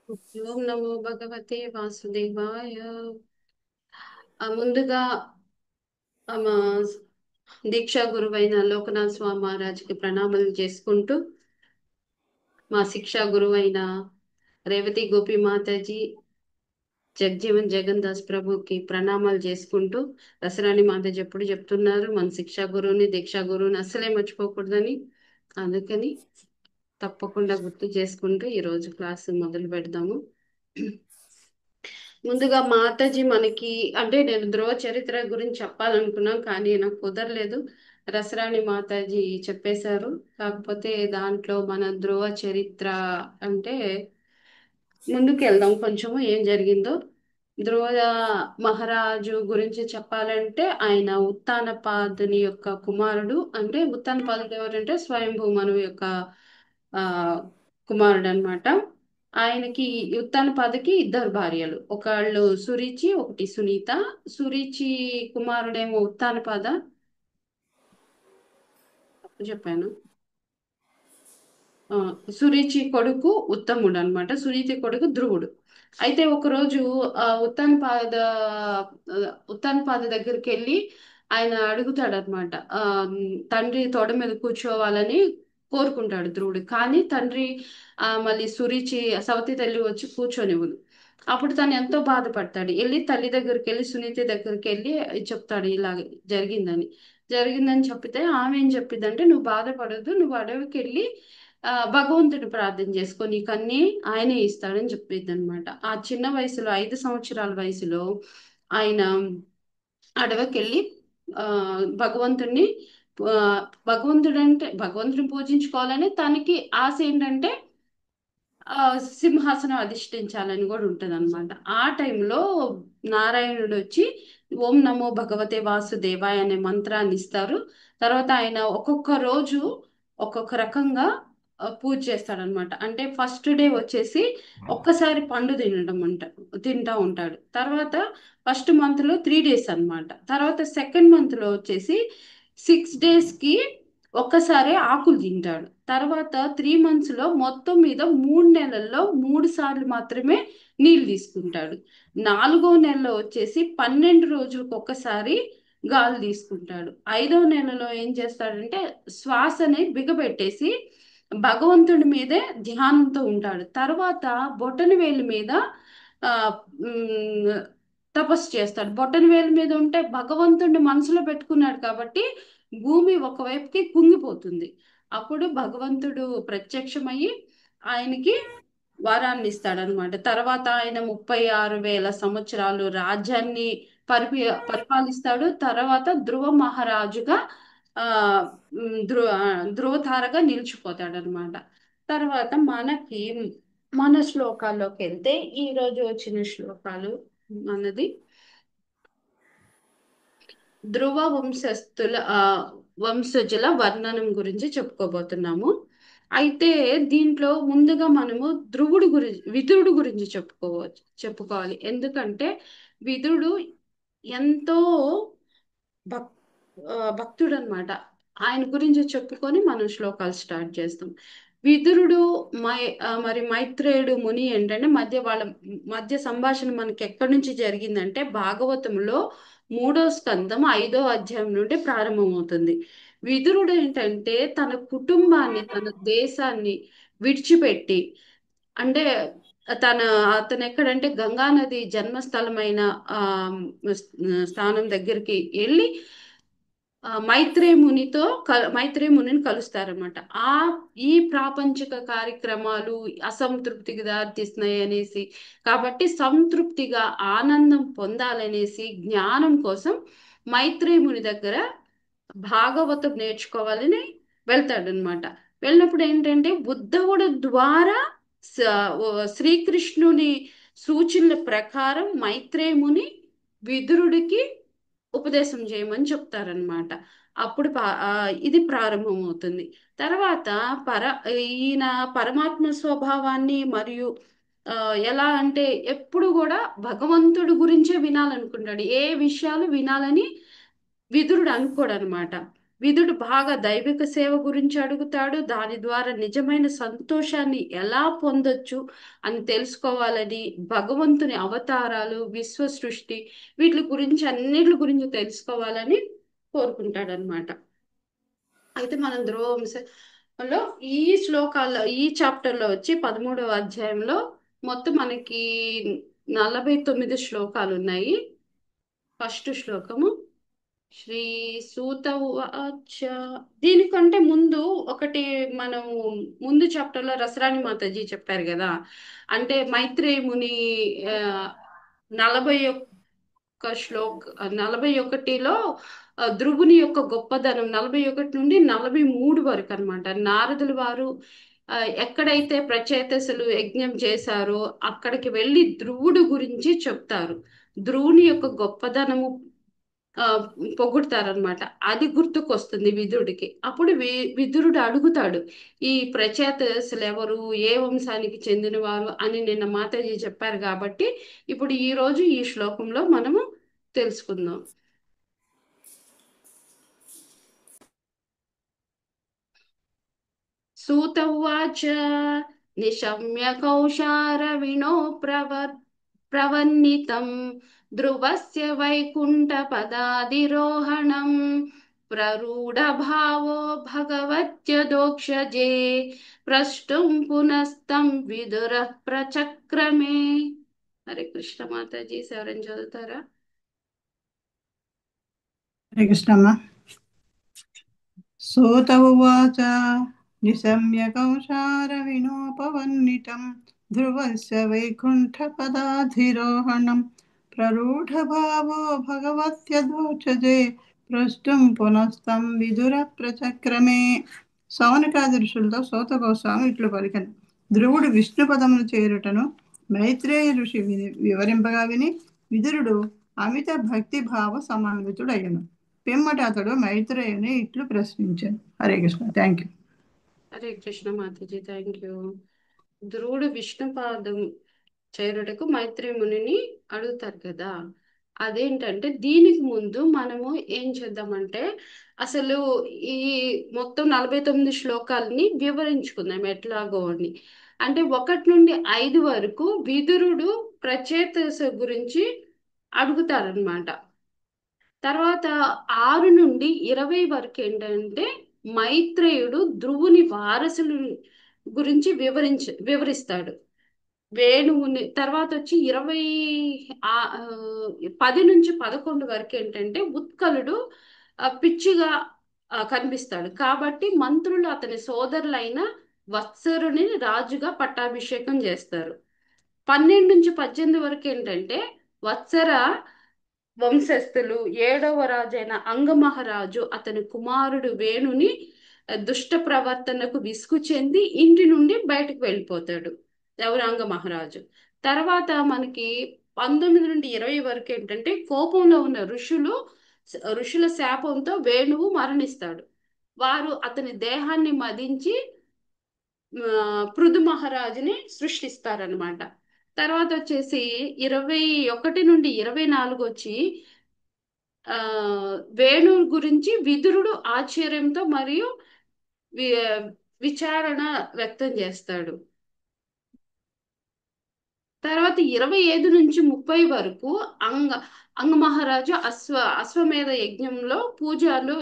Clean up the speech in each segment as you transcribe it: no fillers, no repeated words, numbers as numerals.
ఓం నమో భగవతే వాసుదేవాయ. ముందుగా మా దీక్షా గురువైన లోకనాథ్ స్వామి మహారాజ్కి ప్రణామాలు చేసుకుంటూ, మా శిక్షా గురువైన రేవతి గోపి మాతాజీ, జగ్జీవన్ జగన్ దాస్ ప్రభుకి ప్రణామాలు చేసుకుంటూ, దసరాని మాతాజీ ఎప్పుడు చెప్తున్నారు మన శిక్షా గురువుని దీక్షా గురువుని అస్సలే మర్చిపోకూడదని. అందుకని తప్పకుండా గుర్తు చేసుకుంటూ ఈరోజు క్లాస్ మొదలు పెడదాము. ముందుగా మాతాజీ మనకి, అంటే నేను ధ్రువ చరిత్ర గురించి చెప్పాలనుకున్నాం కానీ నాకు కుదరలేదు. రసరాణి మాతాజీ చెప్పేశారు. కాకపోతే దాంట్లో మన ధ్రువ చరిత్ర అంటే ముందుకు వెళ్దాం కొంచెము ఏం జరిగిందో. ధ్రువ మహారాజు గురించి చెప్పాలంటే ఆయన ఉత్తానపాదుని యొక్క కుమారుడు. అంటే ఉత్తానపాదుడు ఎవరంటే స్వయంభూ మనువు యొక్క ఆ కుమారుడు అనమాట. ఆయనకి ఉత్తానపాదకి ఇద్దరు భార్యలు, ఒకళ్ళు సురుచి ఒకటి సునీత. సురుచి కుమారుడేమో ఉత్తానపాద, తప్పు చెప్పాను. ఆ, సురుచి కొడుకు ఉత్తముడు అనమాట, సునీతి కొడుకు ధ్రువుడు. అయితే ఒకరోజు ఉత్తానపాద దగ్గరికి వెళ్ళి ఆయన అడుగుతాడు అనమాట. తండ్రి తోడ మీద కూర్చోవాలని కోరుకుంటాడు ధ్రువుడు. కానీ తండ్రి మళ్ళీ సురుచి సవతి తల్లి వచ్చి కూర్చొనివ్వదు. అప్పుడు తను ఎంతో బాధపడతాడు. వెళ్ళి తల్లి దగ్గరికి వెళ్ళి సునీతి దగ్గరికి వెళ్ళి చెప్తాడు ఇలా జరిగిందని చెప్పితే ఆమె ఏం చెప్పిద్దంటే, నువ్వు బాధపడద్దు, నువ్వు అడవికి వెళ్ళి భగవంతుని ప్రార్థన చేసుకో, నీకు అన్ని ఆయనే ఇస్తాడని చెప్పేది అనమాట. ఆ చిన్న వయసులో 5 సంవత్సరాల వయసులో ఆయన అడవికి వెళ్ళి ఆ భగవంతుడిని ఆ, భగవంతుడిని పూజించుకోవాలని తనకి ఆశ ఏంటంటే ఆ సింహాసనం అధిష్ఠించాలని కూడా ఉంటది అనమాట. ఆ టైంలో నారాయణుడు వచ్చి ఓం నమో భగవతే వాసుదేవాయ అనే మంత్రాన్ని ఇస్తారు. తర్వాత ఆయన ఒక్కొక్క రోజు ఒక్కొక్క రకంగా పూజ చేస్తాడనమాట. అంటే ఫస్ట్ డే వచ్చేసి ఒక్కసారి పండు తింటా ఉంటాడు. తర్వాత ఫస్ట్ మంత్ లో 3 డేస్ అన్నమాట. తర్వాత సెకండ్ మంత్ లో వచ్చేసి 6 డేస్ కి ఒక్కసారి ఆకులు తింటాడు. తర్వాత 3 మంత్స్ లో మొత్తం మీద 3 నెలల్లో 3 సార్లు మాత్రమే నీళ్లు తీసుకుంటాడు. 4వ నెలలో వచ్చేసి 12 రోజులకు ఒక్కసారి గాలి తీసుకుంటాడు. 5వ నెలలో ఏం చేస్తాడంటే శ్వాసని బిగబెట్టేసి భగవంతుడి మీదే ధ్యానంతో ఉంటాడు. తర్వాత బొటన వేలు మీద ఆ ఉమ్, తపస్సు చేస్తాడు. బొటన వేలు మీద ఉంటే భగవంతుడిని మనసులో పెట్టుకున్నాడు కాబట్టి భూమి ఒకవైపుకి కుంగిపోతుంది. అప్పుడు భగవంతుడు ప్రత్యక్షమయ్యి ఆయనకి వరాన్ని ఇస్తాడనమాట. తర్వాత ఆయన 36,000 సంవత్సరాలు రాజ్యాన్ని పరిపాలిస్తాడు. తర్వాత ధ్రువ మహారాజుగా ఆ ధ్రువతారగా నిలిచిపోతాడు అనమాట. తర్వాత మన శ్లోకాల్లోకి వెళ్తే ఈ రోజు వచ్చిన శ్లోకాలు మనది ధ్రువ వంశజుల వర్ణనం గురించి చెప్పుకోబోతున్నాము. అయితే దీంట్లో ముందుగా మనము విదురుడు గురించి చెప్పుకోవాలి. ఎందుకంటే విదురుడు ఎంతో భక్ భక్తుడు అనమాట. ఆయన గురించి చెప్పుకొని మనం శ్లోకాలు స్టార్ట్ చేస్తాం. విదురుడు మరి మైత్రేయుడు ముని ఏంటంటే వాళ్ళ మధ్య సంభాషణ మనకి ఎక్కడి నుంచి జరిగిందంటే భాగవతంలో 3వ స్కందం 5వ అధ్యాయం నుండి ప్రారంభమవుతుంది. విదురుడు ఏంటంటే తన కుటుంబాన్ని తన దేశాన్ని విడిచిపెట్టి, అంటే తన అతను ఎక్కడంటే గంగా నది జన్మస్థలమైన ఆ స్థానం దగ్గరికి వెళ్ళి మైత్రేయ మునిని కలుస్తారనమాట. ఆ ఈ ప్రాపంచిక కార్యక్రమాలు అసంతృప్తికి దారితీస్తున్నాయి అనేసి, కాబట్టి సంతృప్తిగా ఆనందం పొందాలనేసి జ్ఞానం కోసం మైత్రేయ ముని దగ్గర భాగవతం నేర్చుకోవాలని వెళ్తాడనమాట. వెళ్ళినప్పుడు ఏంటంటే ఉద్ధవుడు ద్వారా శ్రీకృష్ణుని సూచనల ప్రకారం మైత్రేయముని విదురుడికి ఉపదేశం చేయమని చెప్తారనమాట. అప్పుడు ఇది ప్రారంభమవుతుంది. తర్వాత పర ఈయన పరమాత్మ స్వభావాన్ని మరియు ఆ, ఎలా అంటే ఎప్పుడు కూడా భగవంతుడి గురించే వినాలనుకుంటాడు. ఏ విషయాలు వినాలని విదురుడు అనుకోడు అనమాట. విదుడు బాగా దైవిక సేవ గురించి అడుగుతాడు. దాని ద్వారా నిజమైన సంతోషాన్ని ఎలా పొందొచ్చు అని తెలుసుకోవాలని, భగవంతుని అవతారాలు, విశ్వ సృష్టి వీటి గురించి అన్నిటి గురించి తెలుసుకోవాలని కోరుకుంటాడనమాట. అయితే మనం ధ్రువవంశంలో ఈ శ్లోకాల్లో ఈ చాప్టర్లో వచ్చి 13వ అధ్యాయంలో మొత్తం మనకి 49 శ్లోకాలు ఉన్నాయి. ఫస్ట్ శ్లోకము శ్రీ సూత ఉవాచ. దీనికంటే ముందు ఒకటి మనం ముందు చాప్టర్ లో రసరాణి మాతాజీ చెప్పారు కదా, అంటే మైత్రేయ ముని ఆ, 41 ధ్రువుని యొక్క గొప్పదనం 41 నుండి 43 వరకు అన్నమాట. నారదుల వారు ఆ, ఎక్కడైతే ప్రచేతసులు యజ్ఞం చేశారో అక్కడికి వెళ్ళి ధ్రువుడు గురించి చెప్తారు. ధ్రువుని యొక్క గొప్పదనము ఆ పొగుడతారనమాట. అది గుర్తుకొస్తుంది విదురుడికి. అప్పుడు విదురుడు అడుగుతాడు, ఈ ప్రచేతసులు ఎవరు, ఏ వంశానికి చెందినవారు అని నిన్న మాతాజీ చెప్పారు కాబట్టి ఇప్పుడు ఈ రోజు ఈ శ్లోకంలో మనము తెలుసుకుందాం. सूत उवाच निशम्य कौशारविणो प्रवन्नितं ध्रुवस्य वैकुण्ठपदाधिरोहणम् प्ररूढभावो भगवत्यदोक्षजे प्रष्टुं पुनस्तं विदुरः प्रचक्रमे. हरे कृष्ण माताजी सेवरन चదువుతారా? హరే కృష్ణమ్మ. సూత ఉవాచ నిశమ్య కౌశారవినోపవన్నితం ధ్రువస్య వైకుంఠపదాధిరోహణం ప్రరూఢభావో భగవత్యదోచజే ప్రష్టుం పునస్తం విదుర ప్రచక్రమే. సౌనకాది ఋషులతో సూత గోస్వామి ఇట్లు పలికెను. ధ్రువుడు విష్ణు పదమును చేరుటను మైత్రేయ ఋషి వివరింపగా విని విదురుడు అమిత భక్తి భావ సమన్వితుడయ్యను. పిమ్మట అతడు మైత్రేయుని ఇట్లు ప్రశ్నించాను. Hare Krishna. Thank you. Hare Krishna Mataji, thank you. ధ్రువుడు విష్ణుపాదం చేరుటకు మైత్రేయ మునిని అడుగుతారు కదా. అదేంటంటే దీనికి ముందు మనము ఏం చేద్దామంటే అసలు ఈ మొత్తం 49 శ్లోకాలని వివరించుకుందాం ఎట్లాగో అని. అంటే 1 నుండి 5 వరకు విదురుడు ప్రచేతస గురించి అడుగుతారనమాట. తర్వాత 6 నుండి 20 వరకు ఏంటంటే మైత్రేయుడు ధ్రువుని వారసుల గురించి వివరిస్తాడు. వేణువుని తర్వాత వచ్చి 10 నుంచి 11 వరకు ఏంటంటే ఉత్కలుడు పిచ్చిగా కనిపిస్తాడు కాబట్టి మంత్రులు అతని సోదరులైన వత్సరుని రాజుగా పట్టాభిషేకం చేస్తారు. 12 నుంచి 18 వరకు ఏంటంటే వత్సర వంశస్థులు 7వ రాజైన అంగమహారాజు అతని కుమారుడు వేణుని దుష్ట ప్రవర్తనకు విసుగు చెంది ఇంటి నుండి బయటకు వెళ్ళిపోతాడు, ఎవరు, అంగమహారాజు. తర్వాత మనకి 19 నుండి 20 వరకు ఏంటంటే కోపంలో ఉన్న ఋషుల శాపంతో వేణువు మరణిస్తాడు. వారు అతని దేహాన్ని మదించి పృథు మహారాజుని సృష్టిస్తారనమాట. తర్వాత వచ్చేసి 21 నుండి 24 వచ్చి ఆ వేణు గురించి విదురుడు ఆశ్చర్యంతో మరియు వి విచారణ వ్యక్తం చేస్తాడు. తర్వాత 25 నుంచి 30 వరకు అంగమహారాజు అశ్వమేధ యజ్ఞంలో పూజలు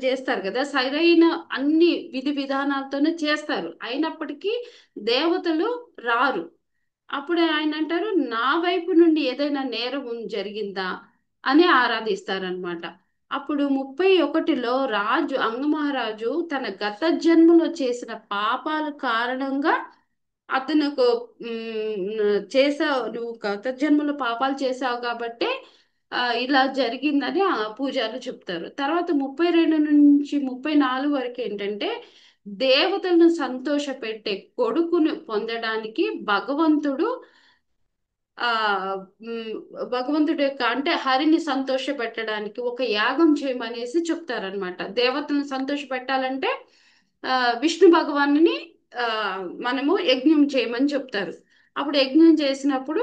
చేస్తారు కదా, సరైన అన్ని విధి విధానాలతోనే చేస్తారు. అయినప్పటికీ దేవతలు రారు. అప్పుడు ఆయన అంటారు, నా వైపు నుండి ఏదైనా నేరం జరిగిందా అని ఆరాధిస్తారనమాట. అప్పుడు 31లో అంగమహారాజు తన గత జన్మలో చేసిన పాపాల కారణంగా అతనుకు చేసావు, నువ్వు గత జన్మలో పాపాలు చేసావు కాబట్టి ఇలా జరిగిందని ఆ పూజారులు చెప్తారు. తర్వాత 32 నుంచి 34 వరకు ఏంటంటే దేవతలను సంతోష పెట్టే కొడుకును పొందడానికి ఆ ఉమ్, భగవంతుడి యొక్క అంటే హరిని సంతోష పెట్టడానికి ఒక యాగం చేయమనేసి చెప్తారనమాట. దేవతలను సంతోష పెట్టాలంటే విష్ణు భగవానుని ఆ మనము యజ్ఞం చేయమని చెప్తారు. అప్పుడు యజ్ఞం చేసినప్పుడు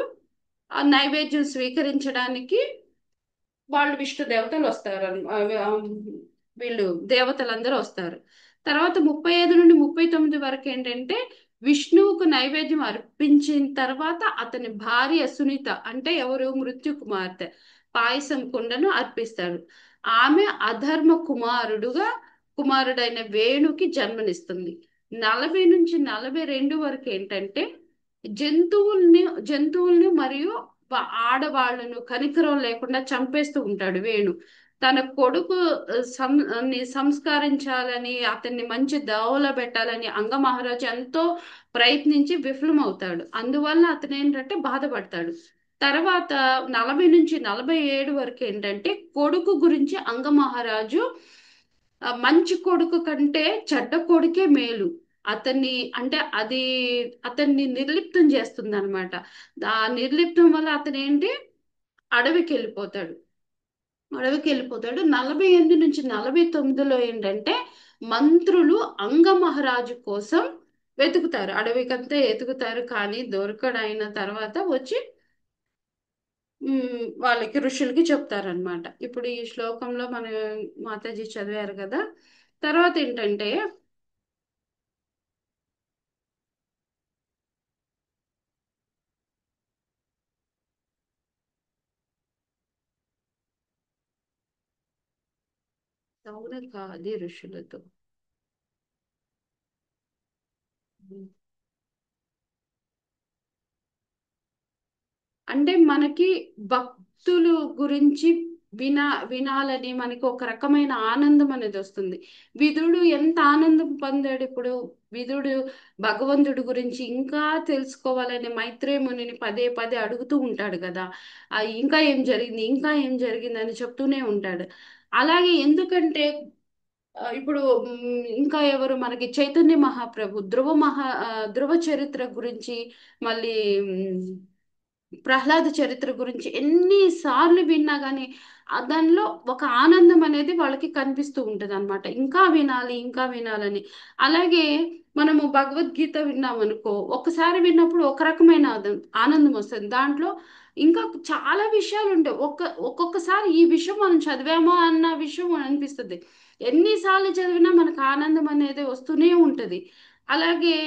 ఆ నైవేద్యం స్వీకరించడానికి వాళ్ళు విష్ణు దేవతలు వస్తారు వీళ్ళు దేవతలందరూ వస్తారు. తర్వాత 35 నుండి 39 వరకు ఏంటంటే విష్ణువుకు నైవేద్యం అర్పించిన తర్వాత అతని భార్య సునీత అంటే ఎవరు మృత్యు కుమార్తె పాయసం కుండను అర్పిస్తాడు. ఆమె అధర్మ కుమారుడైన వేణుకి జన్మనిస్తుంది. 40 నుంచి 42 వరకు ఏంటంటే జంతువుల్ని జంతువుల్ని మరియు ఆడవాళ్లను కనికరం లేకుండా చంపేస్తూ ఉంటాడు వేణు. తన కొడుకు ని సంస్కరించాలని అతన్ని మంచి దోవలో పెట్టాలని అంగమహారాజు ఎంతో ప్రయత్నించి విఫలమవుతాడు. అందువల్ల అతను ఏంటంటే బాధపడతాడు. తర్వాత 40 నుంచి 47 వరకు ఏంటంటే కొడుకు గురించి అంగమహారాజు మంచి కొడుకు కంటే చెడ్డ కొడుకే మేలు అతన్ని అంటే అది అతన్ని నిర్లిప్తం చేస్తుంది అనమాట. ఆ నిర్లిప్తం వల్ల అతను ఏంటి అడవికి వెళ్ళిపోతాడు. అడవికి వెళ్ళిపోతాడు. 48 నుంచి 49లో ఏంటంటే మంత్రులు అంగమహారాజు కోసం వెతుకుతారు, అడవికంతా ఎతుకుతారు కానీ దొరకడు. అయిన తర్వాత వచ్చి వాళ్ళకి ఋషులకి చెప్తారనమాట. ఇప్పుడు ఈ శ్లోకంలో మన మాతాజీ చదివారు కదా. తర్వాత ఏంటంటే సౌనకాది ఋషులతో అంటే మనకి భక్తులు గురించి వినాలని మనకి ఒక రకమైన ఆనందం అనేది వస్తుంది. విదుడు ఎంత ఆనందం పొందాడు ఇప్పుడు. విదుడు భగవంతుడి గురించి ఇంకా తెలుసుకోవాలని మైత్రేయ మునిని పదే పదే అడుగుతూ ఉంటాడు కదా. ఇంకా ఏం జరిగింది, ఇంకా ఏం జరిగింది అని చెప్తూనే ఉంటాడు. అలాగే ఎందుకంటే ఇప్పుడు ఇంకా ఎవరు మనకి చైతన్య మహాప్రభు ధ్రువ చరిత్ర గురించి మళ్ళీ ప్రహ్లాద చరిత్ర గురించి ఎన్నిసార్లు విన్నా కానీ దానిలో ఒక ఆనందం అనేది వాళ్ళకి కనిపిస్తూ ఉంటది అనమాట. ఇంకా వినాలి, ఇంకా వినాలని. అలాగే మనము భగవద్గీత విన్నాం అనుకో, ఒకసారి విన్నప్పుడు ఒక రకమైన ఆనందం వస్తుంది. దాంట్లో ఇంకా చాలా విషయాలు ఉంటాయి. ఒక్కొక్కసారి ఈ విషయం మనం చదివామా అన్న విషయం అనిపిస్తుంది. ఎన్నిసార్లు చదివినా మనకు ఆనందం అనేది వస్తూనే ఉంటది. అలాగే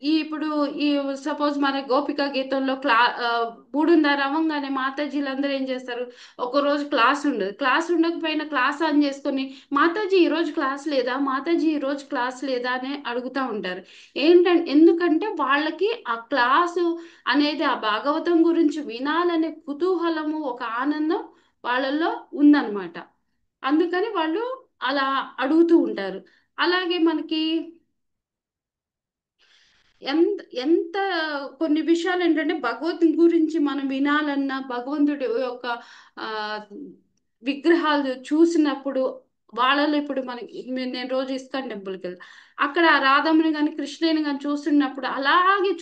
ఇప్పుడు ఈ సపోజ్ మన గోపిక గీతంలో 3:30 అవ్వగానే మాతాజీలందరూ ఏం చేస్తారు, ఒక రోజు క్లాస్ ఉండదు, క్లాస్ ఉండకపోయినా క్లాస్ ఆన్ చేసుకొని మాతాజీ ఈ రోజు క్లాస్ లేదా, మాతాజీ ఈ రోజు క్లాస్ లేదా అని అడుగుతూ ఉంటారు. ఎందుకంటే వాళ్ళకి ఆ క్లాసు అనేది ఆ భాగవతం గురించి వినాలనే కుతూహలము ఒక ఆనందం వాళ్ళల్లో ఉందన్నమాట. అందుకని వాళ్ళు అలా అడుగుతూ ఉంటారు. అలాగే మనకి ఎంత ఎంత కొన్ని విషయాలు ఏంటంటే భగవంతుని గురించి మనం వినాలన్నా భగవంతుడి యొక్క ఆ విగ్రహాలు చూసినప్పుడు వాళ్ళలో ఇప్పుడు మనకి నేను రోజు ఇస్కాన్ టెంపుల్కి వెళ్తా, అక్కడ రాధమ్మని కానీ కృష్ణని కానీ చూస్తున్నప్పుడు అలాగే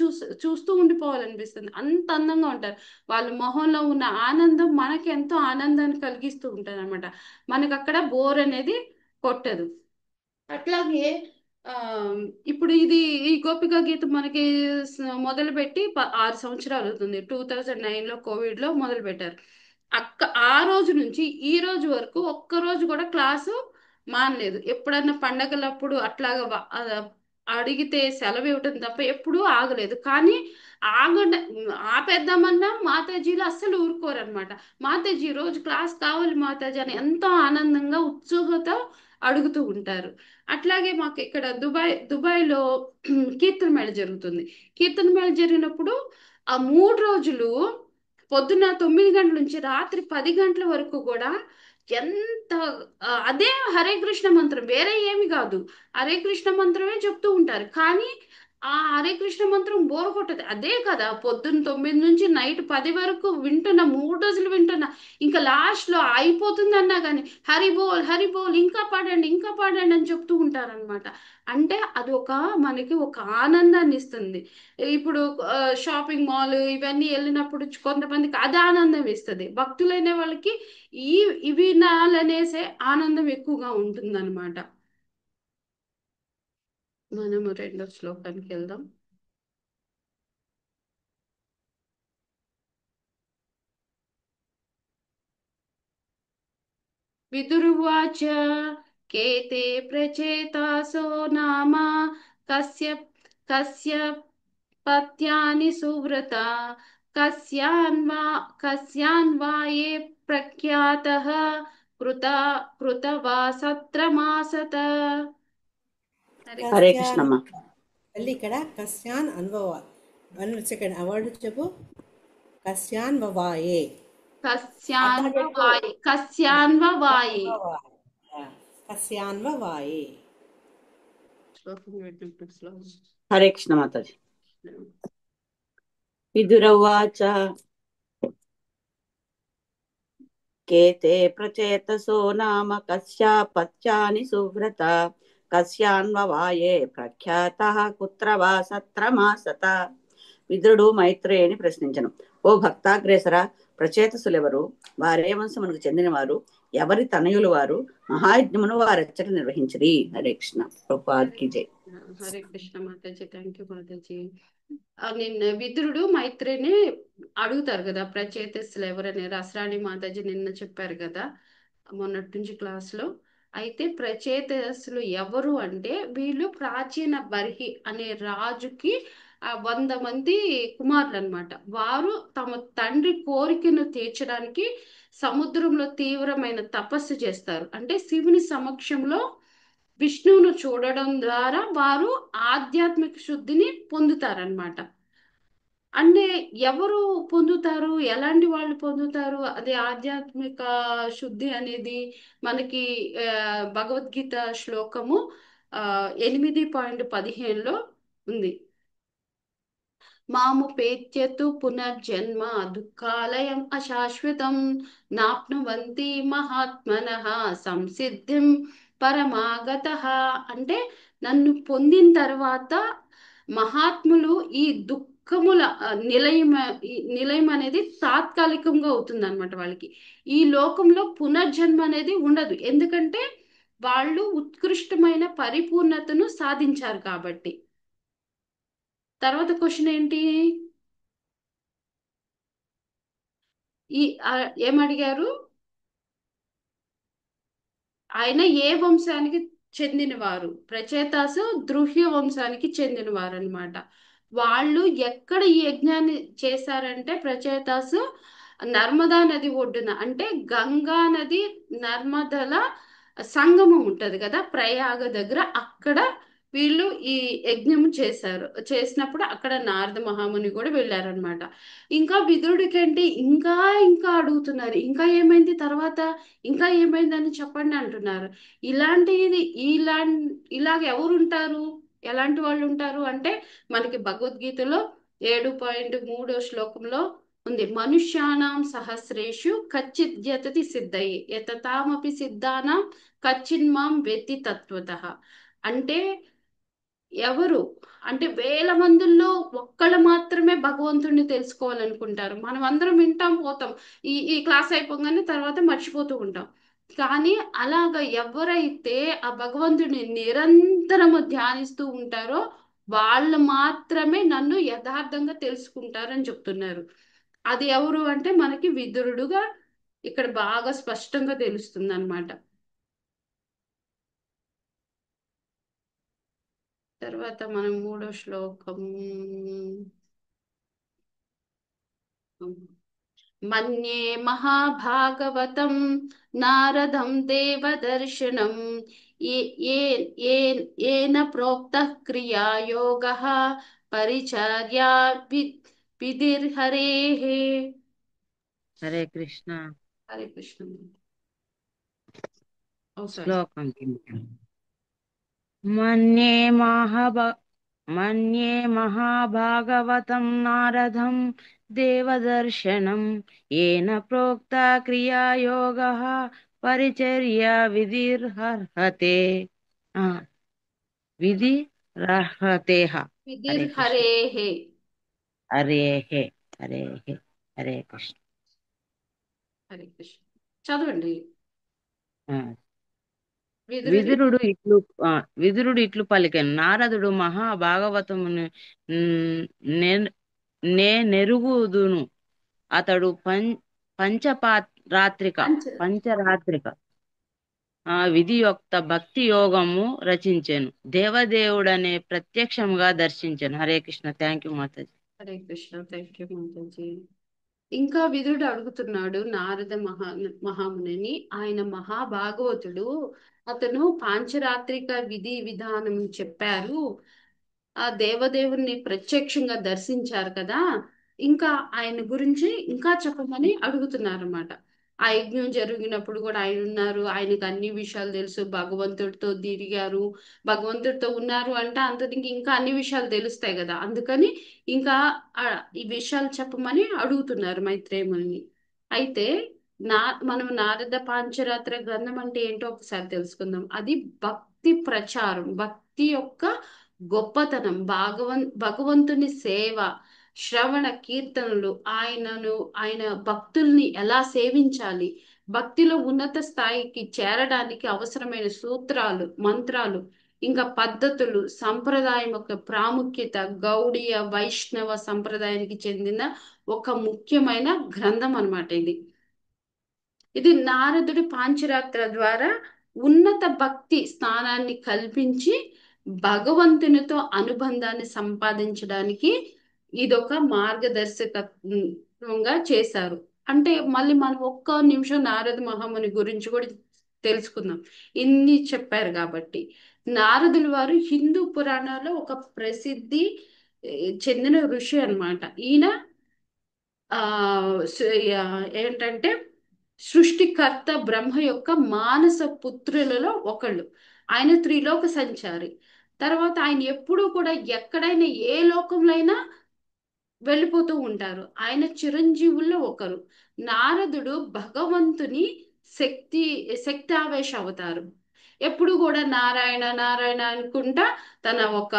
చూస్తూ ఉండిపోవాలనిపిస్తుంది. అంత అందంగా ఉంటారు. వాళ్ళ మొహంలో ఉన్న ఆనందం మనకి ఎంతో ఆనందాన్ని కలిగిస్తూ ఉంటుంది అనమాట. మనకి అక్కడ బోర్ అనేది కొట్టదు. అట్లాగే ఆ ఇప్పుడు ఈ గోపిక గీతం మనకి మొదలుపెట్టి 6 సంవత్సరాలు అవుతుంది. 2009లో కోవిడ్ లో మొదలు పెట్టారు. ఆ రోజు నుంచి ఈ రోజు వరకు ఒక్క రోజు కూడా క్లాసు మానలేదు. ఎప్పుడన్నా పండగలప్పుడు అట్లాగా అడిగితే సెలవు ఇవ్వటం తప్ప ఎప్పుడూ ఆగలేదు. కానీ ఆగడ ఆపేద్దామన్నా మాతాజీలు అస్సలు ఊరుకోరనమాట. మాతాజీ రోజు క్లాస్ కావాలి మాతాజీ అని ఎంతో ఆనందంగా ఉత్సుకత అడుగుతూ ఉంటారు. అట్లాగే మాకు ఇక్కడ దుబాయ్లో కీర్తన మేళ జరుగుతుంది. కీర్తన మేళ జరిగినప్పుడు ఆ 3 రోజులు పొద్దున్న 9 గంటల నుంచి రాత్రి 10 గంటల వరకు కూడా ఎంత అదే హరే కృష్ణ మంత్రం, వేరే ఏమి కాదు. హరే కృష్ణ మంత్రమే చెప్తూ ఉంటారు. కానీ ఆ హరే కృష్ణ మంత్రం బోర్ కొట్టదు. అదే కదా పొద్దున్న 9 నుంచి నైట్ 10 వరకు వింటున్నా, 3 రోజులు వింటున్నా. ఇంకా లాస్ట్ లో అయిపోతుంది అన్నా కానీ హరి బోల్ ఇంకా పాడండి, ఇంకా పాడండి అని చెప్తూ ఉంటారనమాట. అంటే అది మనకి ఒక ఆనందాన్ని ఇస్తుంది. ఇప్పుడు షాపింగ్ మాల్ ఇవన్నీ వెళ్ళినప్పుడు కొంతమందికి అది ఆనందం ఇస్తుంది. భక్తులైన వాళ్ళకి ఈ ఇవి నాలనేసే ఆనందం ఎక్కువగా ఉంటుందన్నమాట. మనము రెండో శ్లోకానికి వెళ్దాం. विदुरुवाच केते प्रचेतासो नाम कस्य कस्य पत्यानि सुव्रता कस्यान्वा कस्यान्वा ये प्रख्यातः कृता कृतवा सत्रमासत हरे హరే कृष्ण కస్యాన్ కృష్ణమ్మ. మళ్ళీ ఇక్కడ కస్యాన్ అన్వవ 1 సెకండ్ ఆ వర్డ్ చెప్పు. కస్యాన్ వవాయే అర్థం कस्यान्व చెప్పు. वाये कस्यान्व वाये ఆ, కస్యాన్వ వాయే. श्लोकं विवृणुतु श्लोकम् హరే కృష్ణ మాతాజీ. విదురవాచ కేతే ప్రచేతసో నామ కస్యాపత్యాని సువ్రత కస్యాన్వవాయే ప్రఖ్యాతః కుత్ర వా సత్రమాసత. విదురుడు మైత్రేయిని ప్రశ్నించను, ఓ భక్తాగ్రేసర, ప్రచేతసులెవరు? వారే వంశమునకు చెందినవారు? ఎవరి తనయులు వారు? మహాయజ్ఞమును వారెచ్చట నిర్వహించిరి. హరే కృష్ణ. ప్రభుపాద్ కి జై. హరే కృష్ణ మాతాజీ. Thank you Mataji. నిన్న విదురుడు మైత్రిని అడుగుతారు కదా ప్రచేతస్సులు ఎవరని. రసరాణి మాతాజీ నిన్న చెప్పారు కదా మొన్నటి నుంచి క్లాస్ లో. అయితే ప్రచేతస్సులు ఎవరు అంటే వీళ్ళు ప్రాచీన బర్హి అనే రాజుకి 100 మంది కుమారులు అన్నమాట. వారు తమ తండ్రి కోరికను తీర్చడానికి సముద్రంలో తీవ్రమైన తపస్సు చేస్తారు. అంటే శివుని సమక్షంలో విష్ణువును చూడడం ద్వారా వారు ఆధ్యాత్మిక శుద్ధిని పొందుతారనమాట. అంటే ఎవరు పొందుతారు, ఎలాంటి వాళ్ళు పొందుతారు అది ఆధ్యాత్మిక శుద్ధి అనేది మనకి భగవద్గీత శ్లోకము 8.15లో ఉంది. మాముపేత్యతు పునర్జన్మ దుఃఖాలయం అశాశ్వతం నాప్నువంతి మహాత్మనః సంసిద్ధిం పరమాగతః. అంటే నన్ను పొందిన తర్వాత మహాత్ములు ఈ దుఃఖముల నిలయం అనేది తాత్కాలికంగా అవుతుంది అనమాట వాళ్ళకి. ఈ లోకంలో పునర్జన్మ అనేది ఉండదు, ఎందుకంటే వాళ్ళు ఉత్కృష్టమైన పరిపూర్ణతను సాధించారు కాబట్టి. తర్వాత క్వశ్చన్ ఏంటి? ఈ ఏమడిగారు? ఆయన ఏ వంశానికి చెందినవారు? ప్రచేతాసు ద్రుహ్య వంశానికి చెందినవారు అనమాట. వాళ్ళు ఎక్కడ ఈ యజ్ఞాన్ని చేశారంటే ప్రచేతాసు నర్మదా నది ఒడ్డున, అంటే గంగా నది నర్మదల సంగమం ఉంటది కదా ప్రయాగ దగ్గర, అక్కడ వీళ్ళు ఈ యజ్ఞం చేశారు. చేసినప్పుడు అక్కడ నారద మహాముని కూడా వెళ్ళారనమాట. ఇంకా విదురుడికంటే ఇంకా ఇంకా అడుగుతున్నారు, ఇంకా ఏమైంది తర్వాత, ఇంకా ఏమైందని చెప్పండి అంటున్నారు. ఇలాంటిది ఇలాగ ఎవరు ఉంటారు, ఎలాంటి వాళ్ళు ఉంటారు అంటే మనకి భగవద్గీతలో 7.3 శ్లోకంలో ఉంది. మనుష్యానాం సహస్రేషు కచ్చిత్ యతతి సిద్ధయే యతతామపి సిద్ధానాం కచ్చిన్మాం వెత్తి తత్వతః. అంటే ఎవరు అంటే వేల మందుల్లో ఒక్కళ్ళు మాత్రమే భగవంతుడిని తెలుసుకోవాలనుకుంటారు. మనం అందరం వింటాం పోతాం, ఈ క్లాస్ అయిపోగానే తర్వాత మర్చిపోతూ ఉంటాం. కానీ అలాగ ఎవరైతే ఆ భగవంతుడిని నిరంతరము ధ్యానిస్తూ ఉంటారో వాళ్ళు మాత్రమే నన్ను యథార్థంగా తెలుసుకుంటారని చెప్తున్నారు. అది ఎవరు అంటే మనకి విదురుడుగా ఇక్కడ బాగా స్పష్టంగా తెలుస్తుంది అన్నమాట. తర్వాత మనం 3వ శ్లోకం. మన్యే మహాభాగవతం నారదం దేవదర్శనం ఏన ప్రోక్త క్రియాయోగ పరిచర్యా విధిర్హరే. హరే కృష్ణ. హరే కృష్ణ. ఓ సారీ. శ్లోకం మన్యే మన్యే మహాభాగవతం నారదం దేవదర్శనం ఏన ప్రోక్త క్రియాయోగః పరిచర్య విధిర్హరతే. ఆ, విధిరర్హతేః. హరే కృష్ణ. విధిర్హరే. హరేహే హరేహే. హరే కృష్ణ. హరే కృష్ణ. చదవండి. ఆ, విదురుడు విదురుడు ఇట్లు విదురుడు ఇట్లు పలికెను, నారదుడు మహాభాగవతమును నెరుగుదును. అతడు పంచరాత్రిక పంచ పంచరాత్రిక విధియుక్త భక్తి యోగము రచించెను. దేవదేవుడనే ప్రత్యక్షంగా దర్శించెను. Hare Krishna. Thank you Mataji. Hare Krishna. Thank you Mataji. ఇంకా విదురుడు అడుగుతున్నాడు నారద మహామునిని. ఆయన మహాభాగవతుడు. అతను పాంచరాత్రిక విధి విధానం చెప్పారు. ఆ దేవదేవుణ్ణి ప్రత్యక్షంగా దర్శించారు కదా, ఇంకా ఆయన గురించి ఇంకా చెప్పమని అడుగుతున్నారు అన్నమాట. ఆ యజ్ఞం జరిగినప్పుడు కూడా ఆయన ఉన్నారు, ఆయనకు అన్ని విషయాలు తెలుసు, భగవంతుడితో తిరిగారు, భగవంతుడితో ఉన్నారు అంటే అంతటికి ఇంకా అన్ని విషయాలు తెలుస్తాయి కదా, అందుకని ఇంకా ఆ ఈ విషయాలు చెప్పమని అడుగుతున్నారు మైత్రేయుని. అయితే నా మనం నారద పాంచరాత్ర గ్రంథం అంటే ఏంటో ఒకసారి తెలుసుకుందాం. అది భక్తి ప్రచారం, భక్తి యొక్క గొప్పతనం, భగవంతుని సేవ, శ్రవణ కీర్తనలు, ఆయన భక్తుల్ని ఎలా సేవించాలి, భక్తిలో ఉన్నత స్థాయికి చేరడానికి అవసరమైన సూత్రాలు, మంత్రాలు, ఇంకా పద్ధతులు, సంప్రదాయం యొక్క ప్రాముఖ్యత, గౌడీయ వైష్ణవ సంప్రదాయానికి చెందిన ఒక ముఖ్యమైన గ్రంథం అన్నమాట ఇది. ఇది నారదుడి పాంచరాత్ర ద్వారా ఉన్నత భక్తి స్థానాన్ని కల్పించి భగవంతునితో అనుబంధాన్ని సంపాదించడానికి ఇదొక మార్గదర్శకంగా చేశారు. అంటే మళ్ళీ మనం ఒక్క నిమిషం నారద మహాముని గురించి కూడా తెలుసుకుందాం. ఇన్ని చెప్పారు కాబట్టి, నారదుల వారు హిందూ పురాణాల్లో ఒక ప్రసిద్ధి చెందిన ఋషి అన్నమాట. ఈయన ఆ ఏంటంటే సృష్టికర్త బ్రహ్మ యొక్క మానస పుత్రులలో ఒకళ్ళు. ఆయన త్రిలోక సంచారి. తర్వాత ఆయన ఎప్పుడూ కూడా ఎక్కడైనా ఏ లోకంలో అయినా వెళ్ళిపోతూ ఉంటారు. ఆయన చిరంజీవుల్లో ఒకరు. నారదుడు భగవంతుని శక్తి శక్తావేశ అవతారు. ఎప్పుడు కూడా నారాయణ నారాయణ అనుకుంటా తన ఒక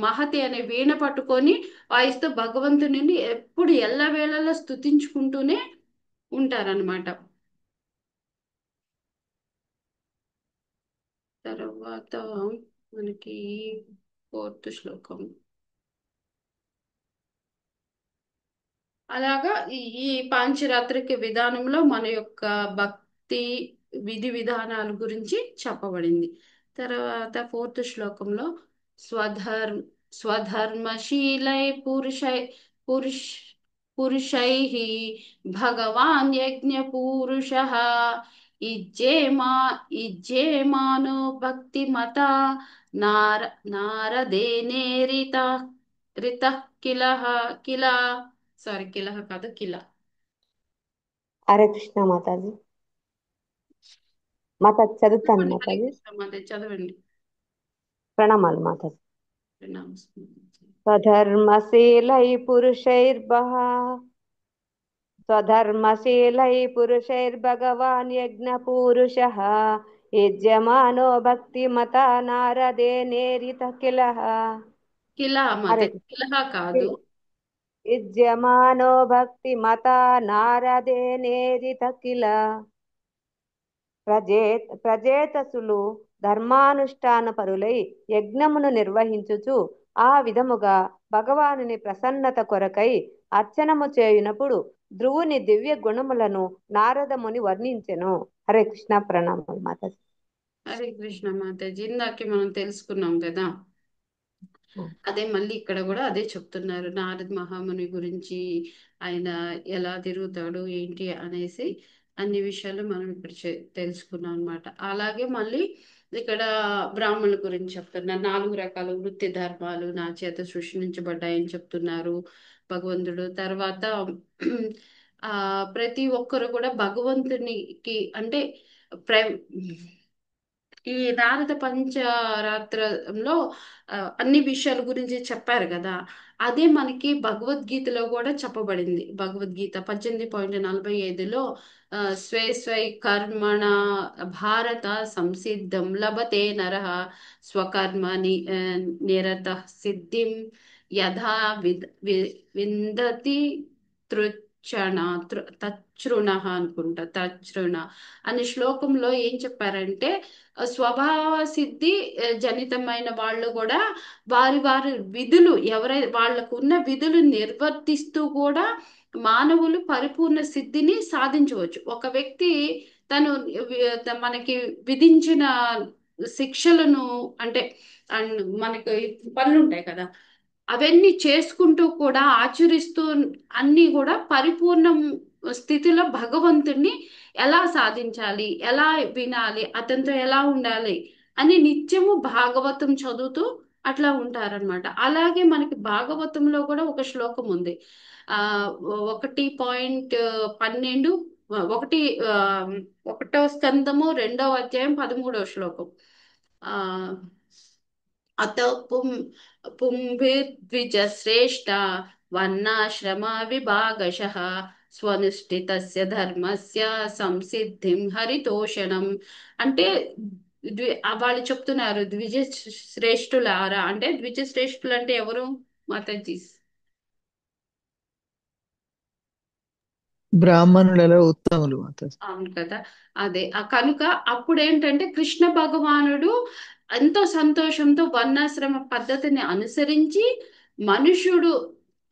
మహతి అనే వీణ పట్టుకొని వాయిస్తూ భగవంతుని ఎప్పుడు ఎల్లవేళలా స్తుతించుకుంటూనే ఉంటారనమాట. తర్వాత మనకి 4th శ్లోకం. అలాగా ఈ పాంచరాత్రిక విధానంలో మన యొక్క భక్తి విధి విధానాల గురించి చెప్పబడింది. తర్వాత 4th శ్లోకంలో స్వధర్మశీలై పురుష పురుషై భగవాన్ యజ్ఞ పురుష ఇజ్జేమా ఇజ్జేమానో భక్తి మత నార నారదేనేరిత రిత కిల కిల సారీ కిలహ కాదు కిల. హరే కృష్ణ మాతాజీ. మాతాజీ చదువుతాను హరే మాతాజీ. కృష్ణ మాతాజీ చదవండి. ప్రణామాలు మాతాజీ. నమస్కారం. స్వధర్మశీలై పురుషైర్బహ స్వధర్మశీలై పురుషైర్భగవాన్ యజ్ఞ పురుషః యజ్యమానో భక్తి మత నారదే నేరిత కిలః. కిల హరే మాతాజీ, కిలహ కాదు. యజ్యమానో భక్తి మత నారదే నేరిత కిల. ప్రజేతసులు ధర్మానుష్ఠాన పరులై యజ్ఞమును నిర్వహించుచు ఆ విధముగా భగవానుని ప్రసన్నత కొరకై అర్చనము చేయునప్పుడు ధ్రువుని దివ్య గుణములను నారదముని వర్ణించెను. హరే కృష్ణ. ప్రణామాలు మాతాజీ. హరే కృష్ణ మాతాజీ. ఇందాకే మనం తెలుసుకున్నాం కదా, అదే మళ్ళీ ఇక్కడ కూడా అదే చెప్తున్నారు నారద మహాముని గురించి. ఆయన ఎలా తిరుగుతాడు ఏంటి అనేసి అన్ని విషయాలు మనం ఇక్కడ తెలుసుకున్నాం అనమాట. అలాగే మళ్ళీ ఇక్కడ బ్రాహ్మణుల గురించి చెప్తున్నారు. 4 రకాల వృత్తి ధర్మాలు నా చేత సృష్టించబడ్డాయని చెప్తున్నారు భగవంతుడు. తర్వాత ప్రతి ఒక్కరు కూడా భగవంతునికి అంటే ప్ర ఈ నారద పంచరాత్రంలో అన్ని విషయాల గురించి చెప్పారు కదా, అదే మనకి భగవద్గీతలో కూడా చెప్పబడింది. భగవద్గీత 18.45లో స్వే స్వై కర్మణ భారత సంసిద్ధం లభతే నరః స్వకర్మ నిరత సిద్ధిం యథా విందతి తృణ అనుకుంటా, తృణ అనే శ్లోకంలో ఏం చెప్పారంటే స్వభావ సిద్ధి జనితమైన వాళ్ళు కూడా వారి వారి విధులు వాళ్ళకు ఉన్న విధులు నిర్వర్తిస్తూ కూడా మానవులు పరిపూర్ణ సిద్ధిని సాధించవచ్చు. ఒక వ్యక్తి తను మనకి విధించిన శిక్షలను అంటే అండ్ మనకి పనులు ఉంటాయి కదా, అవన్నీ చేసుకుంటూ కూడా ఆచరిస్తూ అన్నీ కూడా పరిపూర్ణ స్థితిలో భగవంతుణ్ణి ఎలా సాధించాలి, ఎలా వినాలి, అతనితో ఎలా ఉండాలి అని నిత్యము భాగవతం చదువుతూ అట్లా ఉంటారనమాట. అలాగే మనకి భాగవతంలో కూడా ఒక శ్లోకం ఉంది. ఆ 1.12 ఒకటి ఆ, 1వ స్కందము 2వ అధ్యాయం 13వ శ్లోకం. ఆ అత పుంభిర్ద్విజశ్రేష్ఠ వర్ణాశ్రమ విభాగశః స్వనుష్ఠితస్య ధర్మస్య సంసిద్ధిం హరితోషణం. అంటే వాళ్ళు చెప్తున్నారు ద్విజ శ్రేష్ఠులారా, అంటే ద్విజ శ్రేష్ఠులు అంటే ఎవరు మాతాజీ? బ్రాహ్మణులలో ఉత్తములు మాతాజీ. అవును కదా. అదే కనుక అప్పుడు ఏంటంటే కృష్ణ భగవానుడు ఎంతో సంతోషంతో వర్ణాశ్రమ పద్ధతిని అనుసరించి మనుషుడు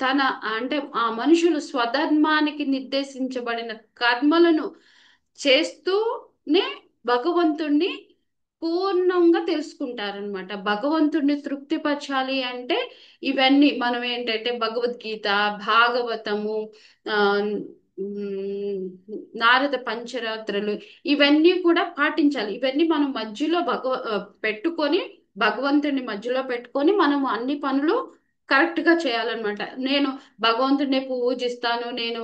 తన అంటే ఆ మనుషులు స్వధర్మానికి నిర్దేశించబడిన కర్మలను చేస్తూనే భగవంతుణ్ణి పూర్ణంగా తెలుసుకుంటారనమాట. భగవంతుణ్ణి తృప్తిపరచాలి అంటే ఇవన్నీ మనం ఏంటంటే భగవద్గీత, భాగవతము, ఆ ఉమ్, నారద పంచరాత్రులు, ఇవన్నీ కూడా పాటించాలి. ఇవన్నీ మనం మధ్యలో పెట్టుకొని భగవంతుని మధ్యలో పెట్టుకొని మనం అన్ని పనులు కరెక్ట్ గా చేయాలన్నమాట. నేను భగవంతుడిని పూజిస్తాను, నేను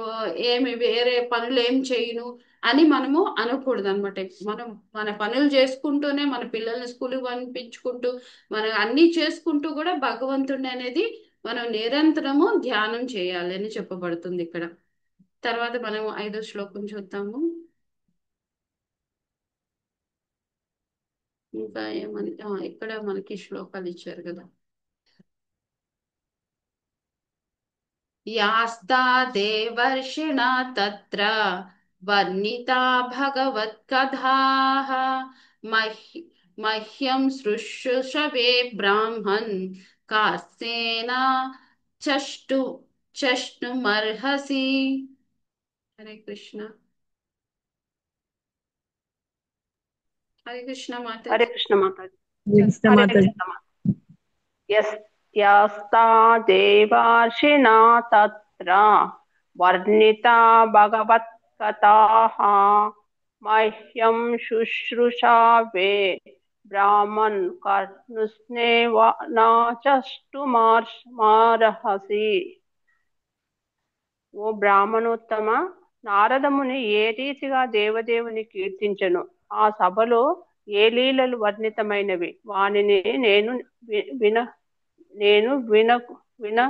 ఏమి వేరే పనులు ఏం చేయను అని మనము అనకూడదు అనమాట. మనం మన పనులు చేసుకుంటూనే మన పిల్లల్ని స్కూల్కి పంపించుకుంటూ మనం అన్ని చేసుకుంటూ కూడా భగవంతుడిని అనేది మనం నిరంతరము ధ్యానం చేయాలి అని చెప్పబడుతుంది ఇక్కడ. తర్వాత మనం 5వ శ్లోకం చూద్దాము. ఇంకా ఏమని ఇక్కడ మనకి శ్లోకాలు ఇచ్చారు కదా. యాస్తా దేవర్షిణ తత్ర వర్ణితా భగవత్కథాః మహ్యం శుశ్రూషవే బ్రాహ్మన్ కార్సేన చష్టు చష్టుమర్హసి. హరే కృష్ణ. హరే కృష్ణ మాత. హరే కృష్ణ మాతాజీ. కృష్ణ హరే మాతాజీ. కృష్ణ మాతాజీ. యస్తా దేవార్షిణా తత్ర వర్ణితా భగవత్కథాః మహ్యం శుశ్రూషావే బ్రాహ్మన్ కర్ణుస్నేవ నాచష్టుమార్హసి. ఓ బ్రాహ్మణోత్తమ, నారదముని ఏ రీతిగా దేవదేవుని కీర్తించెను, ఆ సభలో ఏ లీలలు వర్ణితమైనవి వానిని నేను వి- విన నేను విన విన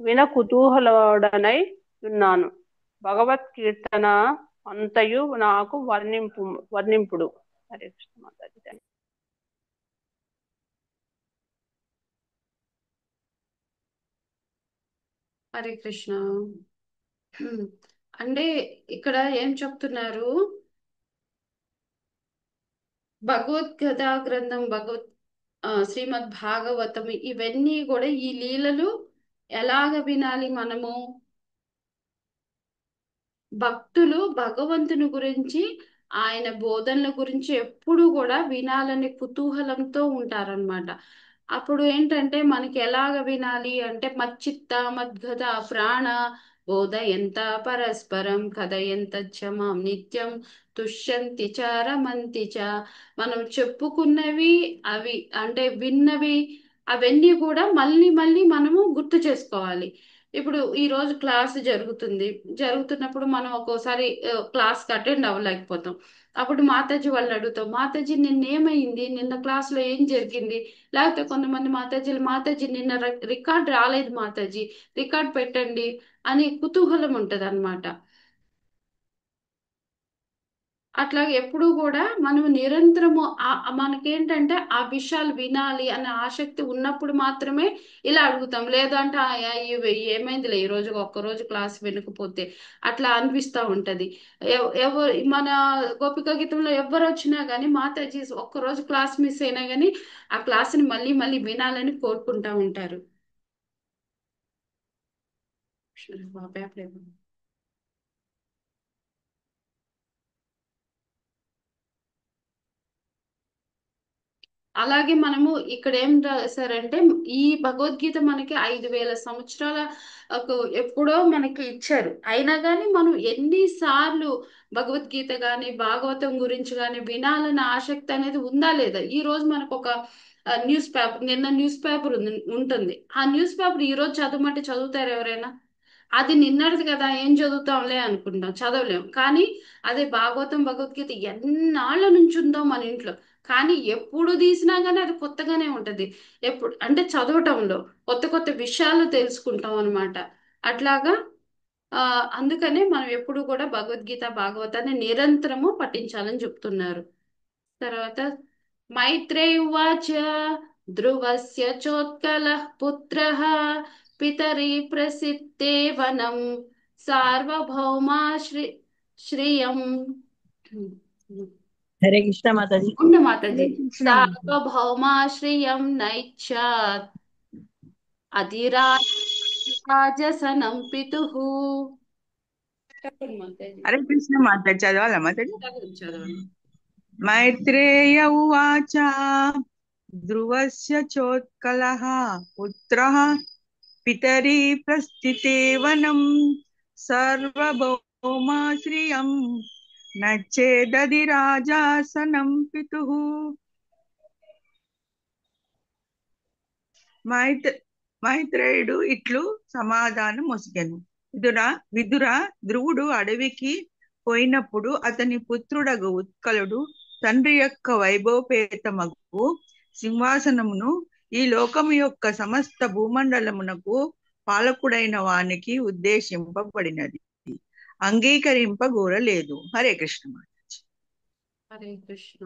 విన కుతూహలుడనై ఉన్నాను. భగవత్ కీర్తన అంతయు నాకు వర్ణింపుడు. హరే కృష్ణ మాతాజీ. హరే కృష్ణ. అంటే ఇక్కడ ఏం చెప్తున్నారు, భగవద్గీత గ్రంథం, శ్రీమద్ భాగవతం, ఇవన్నీ కూడా ఈ లీలలు ఎలాగ వినాలి మనము? భక్తులు భగవంతుని గురించి, ఆయన బోధనల గురించి ఎప్పుడు కూడా వినాలని కుతూహలంతో ఉంటారనమాట. అప్పుడు ఏంటంటే మనకి ఎలాగ వినాలి అంటే మచ్చిత్త మద్గత ప్రాణ బోధయంత పరస్పరం కథయంత చ మాం నిత్యం తుష్యంతి చ రమంతి చ. మనం చెప్పుకున్నవి అవి అంటే విన్నవి అవన్నీ కూడా మళ్ళీ మళ్ళీ మనము గుర్తు చేసుకోవాలి. ఇప్పుడు ఈ రోజు క్లాస్ జరుగుతున్నప్పుడు మనం ఒక్కోసారి క్లాస్కి అటెండ్ అవ్వలేకపోతాం. అప్పుడు మాతాజీ వాళ్ళు అడుగుతాం, మాతాజీ నిన్న ఏమైంది, నిన్న క్లాస్లో ఏం జరిగింది? లేకపోతే కొంతమంది మాతాజీలు, మాతాజీ నిన్న రికార్డ్ రాలేదు మాతాజీ, రికార్డ్ పెట్టండి అని కుతూహలం ఉంటది అనమాట. అట్లాగే ఎప్పుడు కూడా మనం నిరంతరము మనకేంటంటే ఆ విషయాలు వినాలి అనే ఆసక్తి ఉన్నప్పుడు మాత్రమే ఇలా అడుగుతాం. లేదంటే ఇవి ఏమైందిలే ఈ రోజు ఒక్కరోజు క్లాస్ వినకపోతే అట్లా అనిపిస్తూ ఉంటది. ఎవరు మన గోపిక గీతంలో ఎవరు వచ్చినా కానీ మాతాజీ ఒక్కరోజు క్లాస్ మిస్ అయినా కానీ ఆ క్లాస్ని మళ్ళీ మళ్ళీ వినాలని కోరుకుంటా ఉంటారు. బాబాయ్ అలాగే మనము ఇక్కడ ఏం రాశారంటే ఈ భగవద్గీత మనకి 5,000 సంవత్సరాల ఎప్పుడో మనకి ఇచ్చారు. అయినా కానీ మనం ఎన్నిసార్లు భగవద్గీత కానీ భాగవతం గురించి కానీ వినాలన్న ఆసక్తి అనేది ఉందా లేదా? ఈ రోజు మనకు ఒక న్యూస్ పేపర్, నిన్న న్యూస్ పేపర్ ఉంటుంది. ఆ న్యూస్ పేపర్ ఈ రోజు చదవమంటే చదువుతారు ఎవరైనా? అది నిన్నటిది కదా, ఏం చదువుతాంలే అనుకుంటాం, చదవలేం. కానీ అదే భాగవతం భగవద్గీత ఎన్నాళ్ళ నుంచి ఉందో మన ఇంట్లో, కానీ ఎప్పుడు తీసినా కానీ అది కొత్తగానే ఉంటది. ఎప్పుడు అంటే చదవటంలో కొత్త కొత్త విషయాలు తెలుసుకుంటాం అనమాట. అట్లాగా ఆ అందుకనే మనం ఎప్పుడు కూడా భగవద్గీత భాగవతాన్ని నిరంతరము పఠించాలని చెప్తున్నారు. తర్వాత మైత్రేయ ఉవాచ ధ్రువస్య చోత్కలః పుత్రః పితరి ప్రసిద్ధే వనం సార్వభౌమాశ్రి శ్రియం. హరే కృష్ణ మాతాజీ. ఉండు మాతాజీ. హరే కృష్ణ. సార్వభౌమాశ్రియం నైచ్చాత్ అధిరాజసనం పితుః. చెప్పండి మాతాజీ. హరే కృష్ణ మాతాజీ. చదవాలా మాతాజీ? చదవండి చదవండి. మైత్రేయ ఉవాచ ధ్రువస్య చోత్కలః పుత్రః పితరి ప్రస్థితే వనం సర్వభౌమాశ్రియం నచ్చేదది రాజాసనం పితుః. మైత్రేయుడు ఇట్లు సమాధానం మొసిగెను. విదుర ధ్రువుడు అడవికి పోయినప్పుడు అతని పుత్రుడగు ఉత్కలుడు తండ్రి యొక్క వైభవపేతమగు సింహాసనమును ఈ లోకము యొక్క సమస్త భూమండలమునకు పాలకుడైన వానికి ఉద్దేశింపబడినది, అంగీకరింపగోరలేదు. హరే కృష్ణ మాతాజీ. హరే కృష్ణ.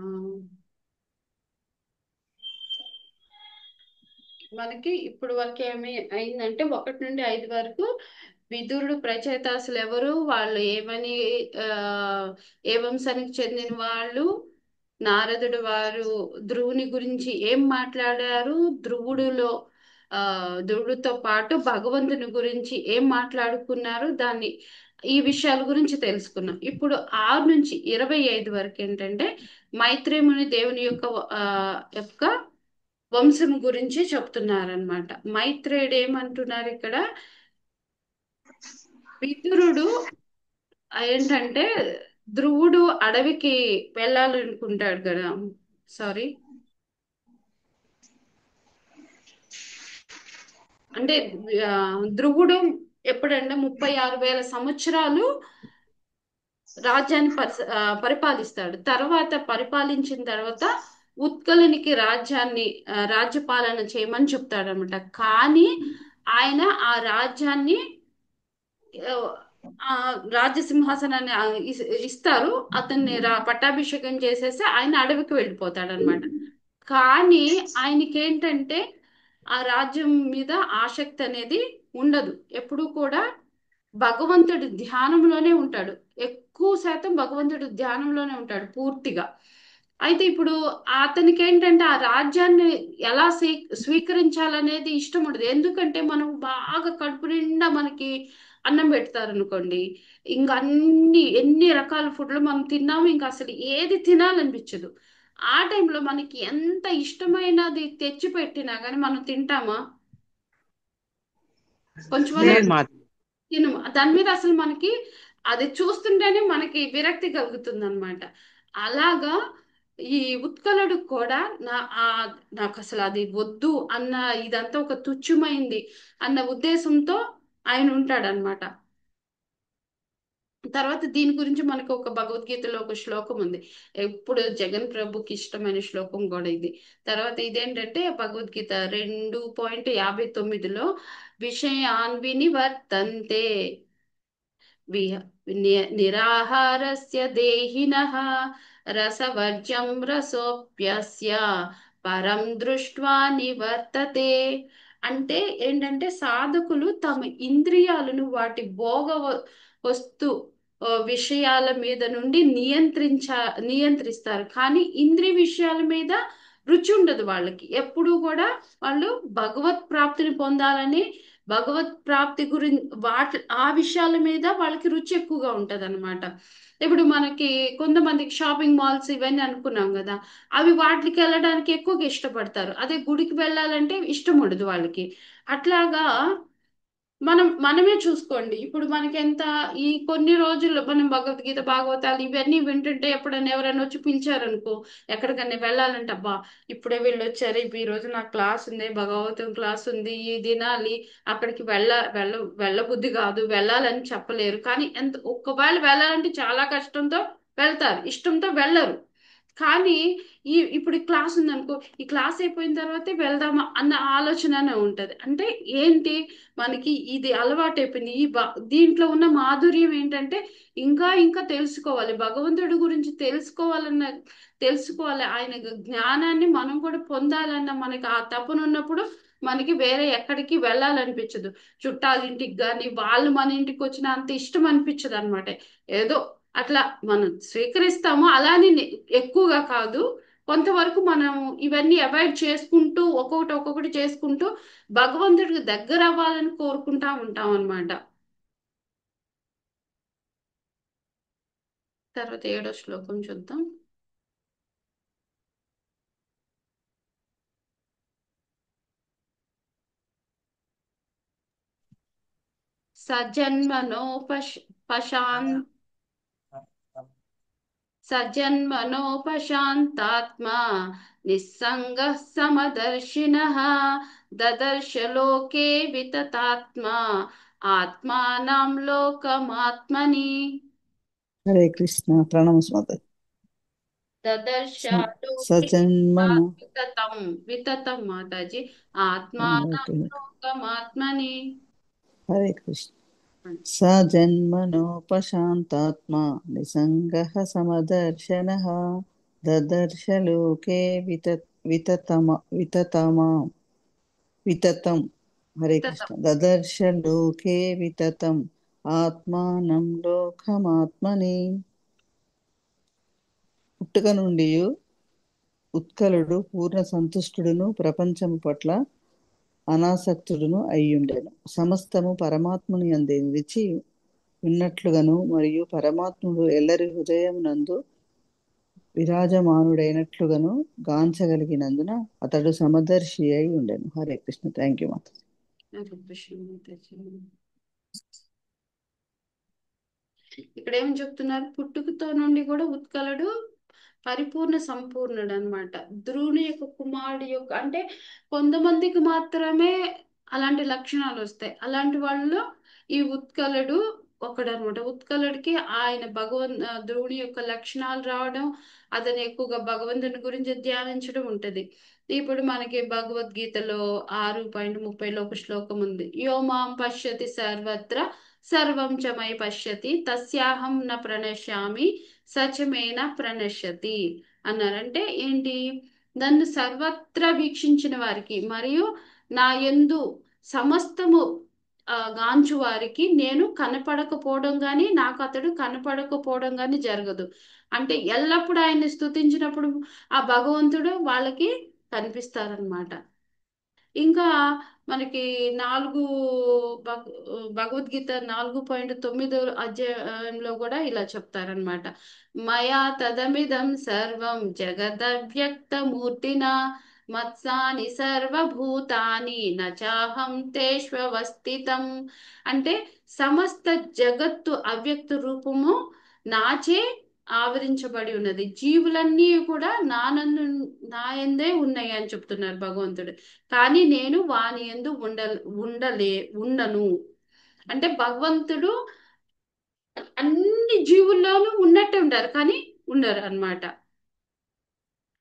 మనకి ఇప్పుడు వరకు ఏమి అయిందంటే 1 నుండి 5 వరకు విదురుడు ప్రచేతాసులు ఎవరు, వాళ్ళు ఏమని ఏ వంశానికి చెందిన వాళ్ళు, నారదుడు వారు ధ్రువుని గురించి ఏం మాట్లాడారు, ధ్రువుడితో పాటు భగవంతుని గురించి ఏం మాట్లాడుకున్నారు, ఈ విషయాల గురించి తెలుసుకున్నాం. ఇప్పుడు 6 నుంచి 25 వరకు ఏంటంటే మైత్రేముని దేవుని యొక్క వంశం గురించి చెప్తున్నారనమాట. మైత్రేయుడు ఏమంటున్నారు ఇక్కడ, విదురుడు ఏంటంటే ధ్రువుడు అడవికి వెళ్ళాలనుకుంటాడు కదా, సారీ అంటే ధ్రువుడు ఎప్పుడంటే 36,000 సంవత్సరాలు రాజ్యాన్ని పరిపాలిస్తాడు. పరిపాలించిన తర్వాత ఉత్కలునికి రాజ్యపాలన చేయమని చెప్తాడు అనమాట. కానీ ఆయన ఆ రాజ్యాన్ని రాజ్య సింహాసనాన్ని ఇస్తారు, అతన్ని పట్టాభిషేకం చేసేసి ఆయన అడవికి వెళ్ళిపోతాడు అనమాట. కానీ ఆయనకి ఏంటంటే ఆ రాజ్యం మీద ఆసక్తి అనేది ఉండదు. ఎప్పుడు కూడా భగవంతుడి ధ్యానంలోనే ఉంటాడు, ఎక్కువ శాతం భగవంతుడి ధ్యానంలోనే ఉంటాడు పూర్తిగా. అయితే ఇప్పుడు అతనికి ఏంటంటే ఆ రాజ్యాన్ని ఎలా స్వీకరించాలనేది ఇష్టం ఉండదు. ఎందుకంటే మనం బాగా కడుపు నిండా మనకి అన్నం పెడతారు అనుకోండి, ఇంకా ఎన్ని రకాల ఫుడ్లు మనం తిన్నాము, ఇంకా అసలు ఏది తినాలనిపించదు. ఆ టైంలో మనకి ఎంత ఇష్టమైనది తెచ్చి పెట్టినా కానీ మనం తింటామా? కొంచెం తిను. దాని మీద అసలు మనకి అది చూస్తుంటేనే మనకి విరక్తి కలుగుతుంది అనమాట. అలాగా ఈ ఉత్కలుడు కూడా నాకు అసలు అది వద్దు అన్న, ఇదంతా ఒక తుచ్చమైంది అన్న ఉద్దేశంతో ఆయన ఉంటాడనమాట. తర్వాత దీని గురించి మనకు ఒక భగవద్గీతలో ఒక శ్లోకం ఉంది, ఇప్పుడు జగన్ ప్రభుకి ఇష్టమైన శ్లోకం కూడా ఇది. తర్వాత ఇదేంటంటే భగవద్గీత 2.59లో విషయాన్ వినివర్తంతే నిరాహారస్య దేహినః రసవర్జ్యం రసోప్యస్య పరం దృష్ట్వా నివర్తతే. అంటే ఏంటంటే సాధకులు తమ ఇంద్రియాలను వాటి భోగ వస్తు విషయాల మీద నుండి నియంత్రిస్తారు, కానీ ఇంద్రియ విషయాల మీద రుచి ఉండదు వాళ్ళకి. ఎప్పుడు కూడా వాళ్ళు భగవత్ ప్రాప్తిని పొందాలని, భగవత్ ప్రాప్తి గురించి ఆ విషయాల మీద వాళ్ళకి రుచి ఎక్కువగా ఉంటది అనమాట. ఇప్పుడు మనకి కొంతమందికి షాపింగ్ మాల్స్ ఇవన్నీ అనుకున్నాం కదా, అవి వాటికి వెళ్ళడానికి ఎక్కువగా ఇష్టపడతారు. అదే గుడికి వెళ్ళాలంటే ఇష్టం ఉండదు వాళ్ళకి. అట్లాగా మనమే చూసుకోండి. ఇప్పుడు మనకి ఎంత ఈ కొన్ని రోజుల్లో మనం భగవద్గీత భాగవతాలు ఇవన్నీ వింటుంటే, ఎప్పుడైనా ఎవరైనా వచ్చి పిలిచారనుకో ఎక్కడికన్నా వెళ్ళాలంటే, అబ్బా ఇప్పుడే వీళ్ళు వచ్చారు, ఈ రోజు నాకు క్లాస్ ఉంది, భగవతం క్లాస్ ఉంది, ఈ దినాలి అక్కడికి వెళ్ళబుద్ధి కాదు, వెళ్ళాలని చెప్పలేరు. కానీ ఎంత ఒక్కవేళ వెళ్ళాలంటే చాలా కష్టంతో వెళ్తారు, ఇష్టంతో వెళ్ళరు. కానీ ఇప్పుడు ఈ క్లాస్ ఉందనుకో, ఈ క్లాస్ అయిపోయిన తర్వాతే వెళ్దామా అన్న ఆలోచననే ఉంటది. అంటే ఏంటి, మనకి ఇది అలవాటు అయిపోయింది. దీంట్లో ఉన్న మాధుర్యం ఏంటంటే, ఇంకా ఇంకా తెలుసుకోవాలి భగవంతుడి గురించి, తెలుసుకోవాలి ఆయన జ్ఞానాన్ని మనం కూడా పొందాలన్న మనకి ఆ తపన ఉన్నప్పుడు మనకి వేరే ఎక్కడికి వెళ్ళాలనిపించదు. చుట్టాలింటికి కానీ వాళ్ళు మన ఇంటికి వచ్చిన అంత ఇష్టం అనిపించదు అనమాట. ఏదో అట్లా మనం స్వీకరిస్తాము, అలానే ఎక్కువగా కాదు. కొంతవరకు మనం ఇవన్నీ అవాయిడ్ చేసుకుంటూ ఒక్కొక్కటి చేసుకుంటూ భగవంతుడికి దగ్గర అవ్వాలని కోరుకుంటా ఉంటాం అన్నమాట. తర్వాత 7వ శ్లోకం చూద్దాం. పశాన్ సజన్మనోపశాంతాత్మా నిస్సంగः సమదర్శినः దదర్శ లోకే వితతాత్మా ఆత్మానం లోకమాత్మని. హరే కృష్ణ. ప్రణామ మాతాజీ. దదర్శ లోకే సజన్మను వితతం వితతం మాతాజీ ఓకే. ఆత్మానం లోకమాత్మని. హరే కృష్ణ. సజన్మనోపశాంతాత్మా నిసంగః సమదర్శనః దదర్శ లోకే వితతం. హరే కృష్ణ. దదర్శ లోకే వితతం ఆత్మానం లోకమాత్మని. పుట్టుక నుండి ఉత్కలుడు పూర్ణ సంతుష్టుడును, ప్రపంచము పట్ల అనాసక్తుడును అయ్యుండెను. సమస్తము పరమాత్మని యందే నిలిచి ఉన్నట్లుగాను, మరియు పరమాత్ముడు ఎల్లరి హృదయమునందు విరాజమానుడైనట్లుగాను గాంచగలిగినందున అతడు సమదర్శి అయి ఉండెను. హరే కృష్ణ. థ్యాంక్ యూ మాత. ఇక్కడ ఏం చెప్తున్నారు, పుట్టుకతో నుండి కూడా ఉత్కలుడు పరిపూర్ణ సంపూర్ణుడు అనమాట. ధ్రువుని యొక్క కుమారుడు యొక్క, అంటే కొంతమందికి మాత్రమే అలాంటి లక్షణాలు వస్తాయి. అలాంటి వాళ్ళలో ఈ ఉత్కలుడు ఒకడనమాట. ఉత్కలుడికి ఆయన ధ్రువుని యొక్క లక్షణాలు రావడం, అతను ఎక్కువగా భగవంతుని గురించి ధ్యానించడం ఉంటది. ఇప్పుడు మనకి భగవద్గీతలో 6:30లో ఒక శ్లోకం ఉంది. యో మాం పశ్యతి సర్వత్ర సర్వం చ మయి పశ్యతి తస్యాహం న ప్రణశ్యామి సచమేన ప్రణశ్యతి అన్నారంటే ఏంటి, నన్ను సర్వత్రా వీక్షించిన వారికి మరియు నా యందు సమస్తము గాంచు వారికి నేను కనపడకపోవడం గాని, నాకు అతడు కనపడకపోవడం గాని జరగదు. అంటే ఎల్లప్పుడూ ఆయన్ని స్తుతించినప్పుడు ఆ భగవంతుడు వాళ్ళకి కనిపిస్తారనమాట. ఇంకా మనకి భగవద్గీత 4.9 అధ్యాయంలో కూడా ఇలా చెప్తారనమాట. మయా తదమిదం సర్వం జగదవ్యక్తమూర్తినా మత్సాని సర్వభూతాని నచాహం తేష్వస్థితం. అంటే సమస్త జగత్తు అవ్యక్త రూపము నాచే ఆవరించబడి ఉన్నది, జీవులన్నీ కూడా నాయందే ఉన్నాయి అని చెప్తున్నారు భగవంతుడు. కానీ నేను వాని యందు ఉండను. అంటే భగవంతుడు అన్ని జీవుల్లోనూ ఉన్నట్టే ఉంటారు, కానీ ఉండరు అన్నమాట.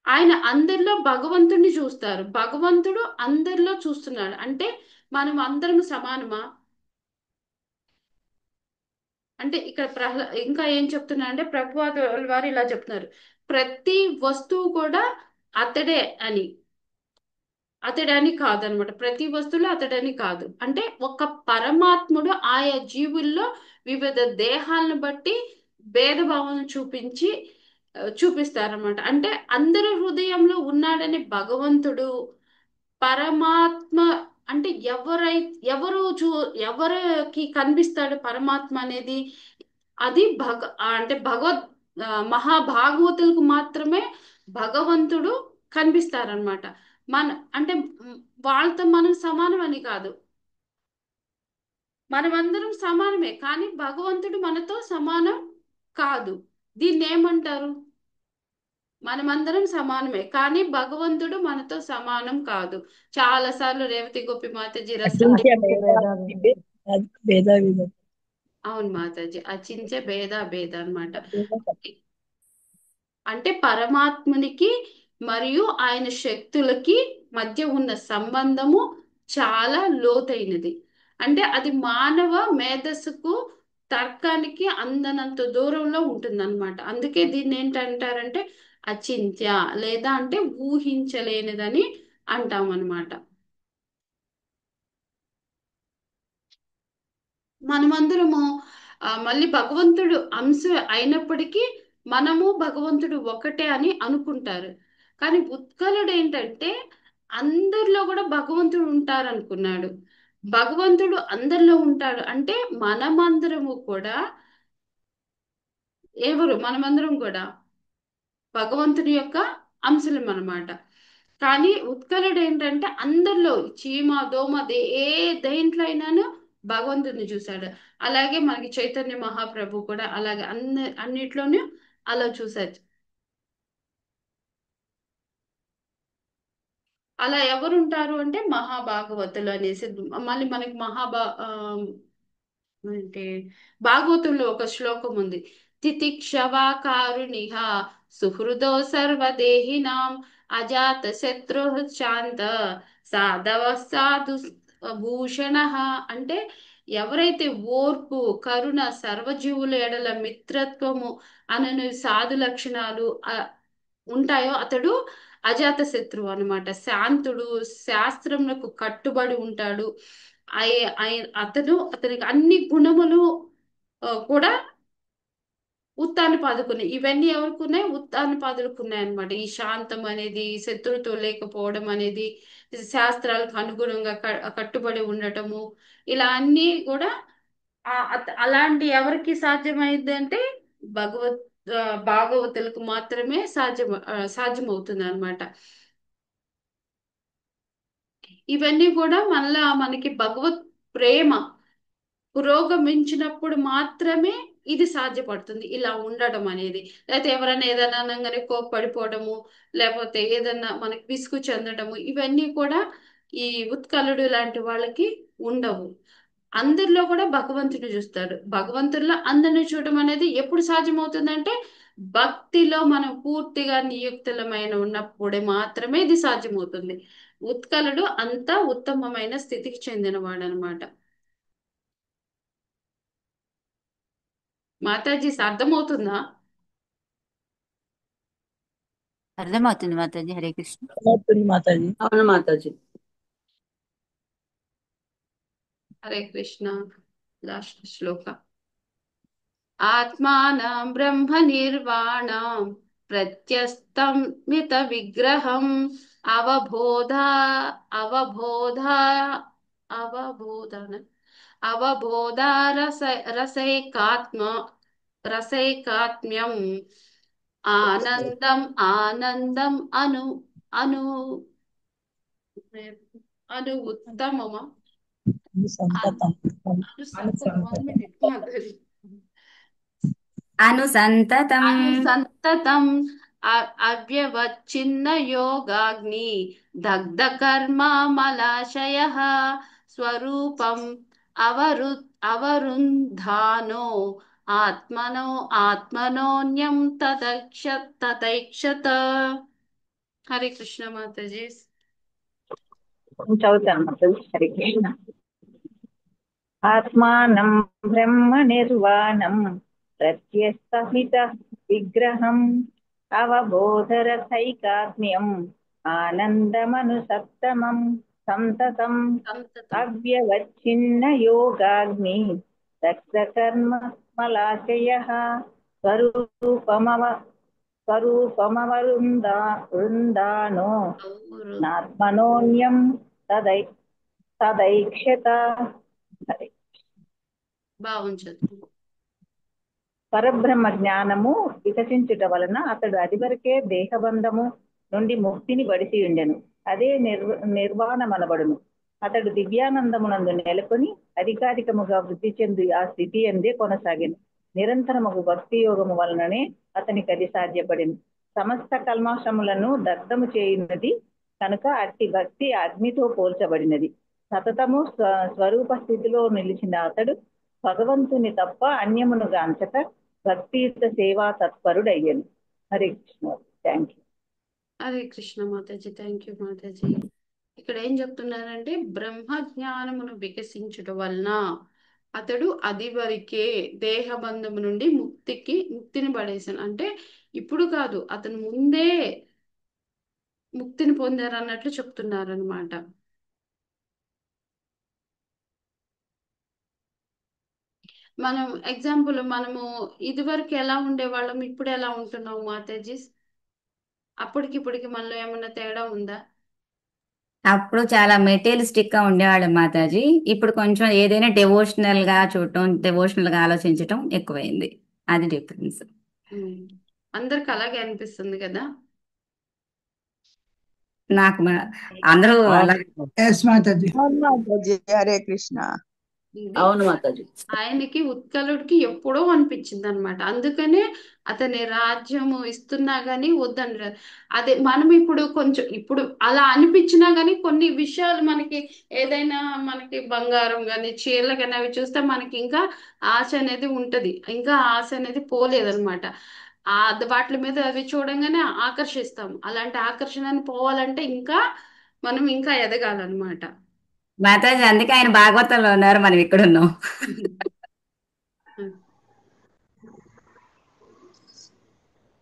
ఆయన అందరిలో భగవంతుడిని చూస్తారు, భగవంతుడు అందరిలో చూస్తున్నాడు. అంటే మనం అందరం సమానమా అంటే ఇక్కడ ఇంకా ఏం చెప్తున్నా అంటే, ప్రభుపాద వారు ఇలా చెప్తున్నారు, ప్రతి వస్తువు కూడా అతడే అని అతడని కాదనమాట. ప్రతి వస్తువులో అతడని కాదు. అంటే ఒక పరమాత్ముడు ఆయా జీవుల్లో వివిధ దేహాలను బట్టి భేదభావం చూపిస్తారనమాట. అంటే అందరి హృదయంలో ఉన్నాడని భగవంతుడు పరమాత్మ. అంటే ఎవరికి కనిపిస్తాడు పరమాత్మ అనేది, అది అంటే మహాభాగవతులకు మాత్రమే భగవంతుడు కనిపిస్తారనమాట. మన అంటే వాళ్ళతో మనం సమానం అని కాదు, మనమందరం సమానమే, కానీ భగవంతుడు మనతో సమానం కాదు. దీన్ని ఏమంటారు? మనమందరం సమానమే, కానీ భగవంతుడు మనతో సమానం కాదు. చాలా సార్లు రేవతి గోపి మాతాజీ అచింత్య భేదాభేద భేద విభ అవును మాతాజీ, అచించే భేద అన్నమాట. అంటే పరమాత్మునికి మరియు ఆయన శక్తులకి మధ్య ఉన్న సంబంధము చాలా లోతైనది. అంటే అది మానవ మేధస్సుకు తర్కానికి అందనంత దూరంలో ఉంటుందన్నమాట. అందుకే దీన్ని ఏంటంటారంటే అచింత్య, లేదా అంటే ఊహించలేనిదని అంటాం అన్నమాట. మనమందరము మళ్ళీ భగవంతుడు అంశ అయినప్పటికీ మనము భగవంతుడు ఒకటే అని అనుకుంటారు. కానీ ఉత్కలుడు ఏంటంటే అందరిలో కూడా భగవంతుడు ఉంటారు అనుకున్నాడు. భగవంతుడు అందరిలో ఉంటాడు అంటే మనమందరము కూడా మనమందరం కూడా భగవంతుని యొక్క అంశలం అన్నమాట. కానీ ఉత్కలుడు ఏంటంటే అందరిలో చీమ దోమ ఏ దేంట్లో అయినాను భగవంతుడిని చూశాడు. అలాగే మనకి చైతన్య మహాప్రభు కూడా అలాగే అన్నిట్లోనూ అలా చూశారు. అలా ఎవరుంటారు అంటే మహాభాగవతులు అనేసి. మళ్ళీ మనకి అంటే భాగవతంలో ఒక శ్లోకం ఉంది. తితిక్షవా కారుణిహ సుహృదో సర్వదేహినాం అజాత శత్రు శాంత సాధవ సాధు భూషణ. అంటే ఎవరైతే ఓర్పు, కరుణ, సర్వజీవుల ఎడల మిత్రత్వము అనను సాధు లక్షణాలు ఉంటాయో అతడు అజాత శత్రువు అన్నమాట. శాంతుడు, శాస్త్రములకు కట్టుబడి ఉంటాడు. అతనికి అన్ని గుణములు కూడా ఉత్తానపాదుకున్నాయి. ఇవన్నీ ఎవరికి ఉన్నాయి? ఉత్తానపాదులకు ఉన్నాయి అనమాట. ఈ శాంతం అనేది, శత్రుతో లేకపోవడం అనేది, శాస్త్రాలకు అనుగుణంగా కట్టుబడి ఉండటము, ఇలా అన్ని కూడా అలాంటి ఎవరికి సాధ్యమైంది అంటే భగవత్ భాగవతులకు మాత్రమే సాధ్యమవుతుంది అనమాట. ఇవన్నీ కూడా మళ్ళా మనకి భగవత్ ప్రేమ పురోగమించినప్పుడు మాత్రమే ఇది సాధ్యపడుతుంది, ఇలా ఉండడం అనేది. లేకపోతే ఎవరైనా ఏదైనా అనగానే కోప్పడిపోవడము, లేకపోతే ఏదన్నా మనకి విసుగు చెందడము, ఇవన్నీ కూడా ఈ ఉత్కలుడు లాంటి వాళ్ళకి ఉండవు. అందరిలో కూడా భగవంతుని చూస్తాడు. భగవంతుల్లో అందరిని చూడడం అనేది ఎప్పుడు సాధ్యమవుతుందంటే భక్తిలో మనం పూర్తిగా నియుక్తులమైన ఉన్నప్పుడే మాత్రమే ఇది సాధ్యమవుతుంది. ఉత్కలుడు అంత ఉత్తమమైన స్థితికి చెందినవాడు అనమాట. మాతాజీ అర్థమవుతుందా? అర్థమవుతుంది మాతాజీ. హరే కృష్ణ. మాతాజీ. అవును మాతాజీ. హరే కృష్ణ. లాస్ట్ శ్లోక. ఆత్మానం బ్రహ్మ నిర్వాణం ప్రత్యస్తమిత విగ్రహం అవబోధ అవబోధ అవబోధన అవబోధ రసైకాత్మ్యం ఆనందం ఆనందం అను అను అను ఉత్తమమా అనుసంతతం అవ్యవచ్ఛిన్న యోగాగ్ని దగ్ధ కర్మ మలాశయ స్వరూపం అవరుంధానో ఆత్మనోన్యం తతైక్షత. హరే కృష్ణ మాతాజీ. చదువుతాను మాతాజీ. హరే కృష్ణ. ఆత్మానం బ్రహ్మ నిర్వాణం ప్రత్యస్తహిత విగ్రహం అవబోధరసైకాత్మ్యం ఆనందమనుసత్తమం సంతతం అవ్యవచ్ఛిన్న యోగాగ్ని దగ్ధకర్మ మలాశయ స్వరూపమవరుందానో నాత్మనోన్యం తదైక్షత. బాగుంచదు. పరబ్రహ్మ జ్ఞానము వికసించుట వలన అతడు అదివరకే దేహబంధము నుండి ముక్తిని బడిసి ఉండెను. అదే నిర్వాణమనబడును. అతడు దివ్యానందమునందు నెలకొని అధికారికముగా వృద్ధి చెంది ఆ స్థితి అందే కొనసాగాను. నిరంతరముగు భక్తి యోగము వలననే అతనికి అది సాధ్యపడింది. సమస్త కల్మాషములను దగ్ధము చేయున్నది కనుక అట్టి భక్తి అగ్నితో పోల్చబడినది. సతతము స్వరూప స్థితిలో నిలిచిన అతడు భగవంతుని తప్ప అన్యమును గాంచక భక్తియుత సేవా తత్పరుడయ్యను. Hare Krishna. Thank you. Hare Krishna Mataji, thank you Mataji. ఇక్కడ ఏం చెప్తున్నారంటే బ్రహ్మ జ్ఞానమును వికసించుట వలన అతడు అది వరకే దేహబంధము నుండి ముక్తిని పడేశాను. అంటే ఇప్పుడు కాదు, అతను ముందే ముక్తిని పొందారు అన్నట్లు చెప్తున్నారు అనమాట. మనం ఎగ్జాంపుల్, మనము ఇదివరకు ఎలా ఉండేవాళ్ళం, ఇప్పుడు ఎలా ఉంటున్నాం మాతాజీ? అప్పటికిప్పటికి మనలో ఏమన్నా తేడా ఉందా? అప్పుడు చాలా మెటీరియలిస్టిక్ గా ఉండేవాళ్ళం మాతాజీ. ఇప్పుడు కొంచెం ఏదైనా డెవోషనల్ గా చూడటం, డెవోషనల్ గా ఆలోచించటం ఎక్కువైంది. అది డిఫరెన్స్. అందరికి అలాగే అనిపిస్తుంది కదా. నాకు అందరూ అలా మాతాజీ. హరే కృష్ణ. అవును మాతాజీ. ఆయనకి ఉత్కలుడికి ఎప్పుడో అనిపించింది అనమాట. అందుకనే అతని రాజ్యము ఇస్తున్నా గానీ వద్దన్నారు. అదే మనం ఇప్పుడు కొంచెం ఇప్పుడు అలా అనిపించినా గానీ కొన్ని విషయాలు మనకి ఏదైనా మనకి బంగారం గానీ చీరలు కానీ అవి చూస్తే మనకి ఇంకా ఆశ అనేది ఉంటది. ఇంకా ఆశ అనేది పోలేదన్నమాట. వాటి మీద అవి చూడంగానే ఆకర్షిస్తాం. అలాంటి ఆకర్షణని పోవాలంటే ఇంకా మనం ఇంకా ఎదగాలన్నమాట. మాతాజీ అందుకే ఆయన భాగవతంలో ఉన్నారు, మనం ఇక్కడ ఉన్నాం.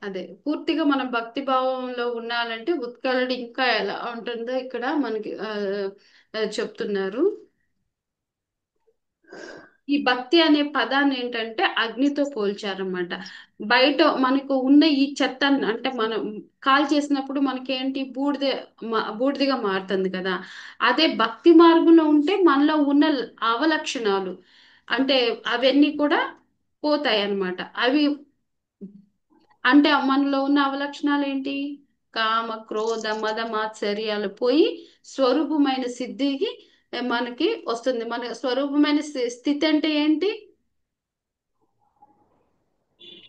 అదే పూర్తిగా మనం భక్తి భావంలో ఉండాలంటే ఉత్కళుడు ఇంకా ఎలా ఉంటుందో ఇక్కడ మనకి చెప్తున్నారు. ఈ భక్తి అనే పదాన్ని ఏంటంటే అగ్నితో పోల్చారన్నమాట. బయట మనకు ఉన్న ఈ చెత్త అంటే మనం కాల్ చేసినప్పుడు మనకేంటి బూడిదిగా మారుతుంది కదా. అదే భక్తి మార్గంలో ఉంటే మనలో ఉన్న అవలక్షణాలు అంటే అవన్నీ కూడా పోతాయి అన్నమాట. అవి అంటే మనలో ఉన్న అవలక్షణాలు ఏంటి? కామ క్రోధ మద మాత్సర్యాలు పోయి స్వరూపమైన సిద్ధికి మనకి వస్తుంది. మన స్వరూపమైన స్థితి అంటే ఏంటి?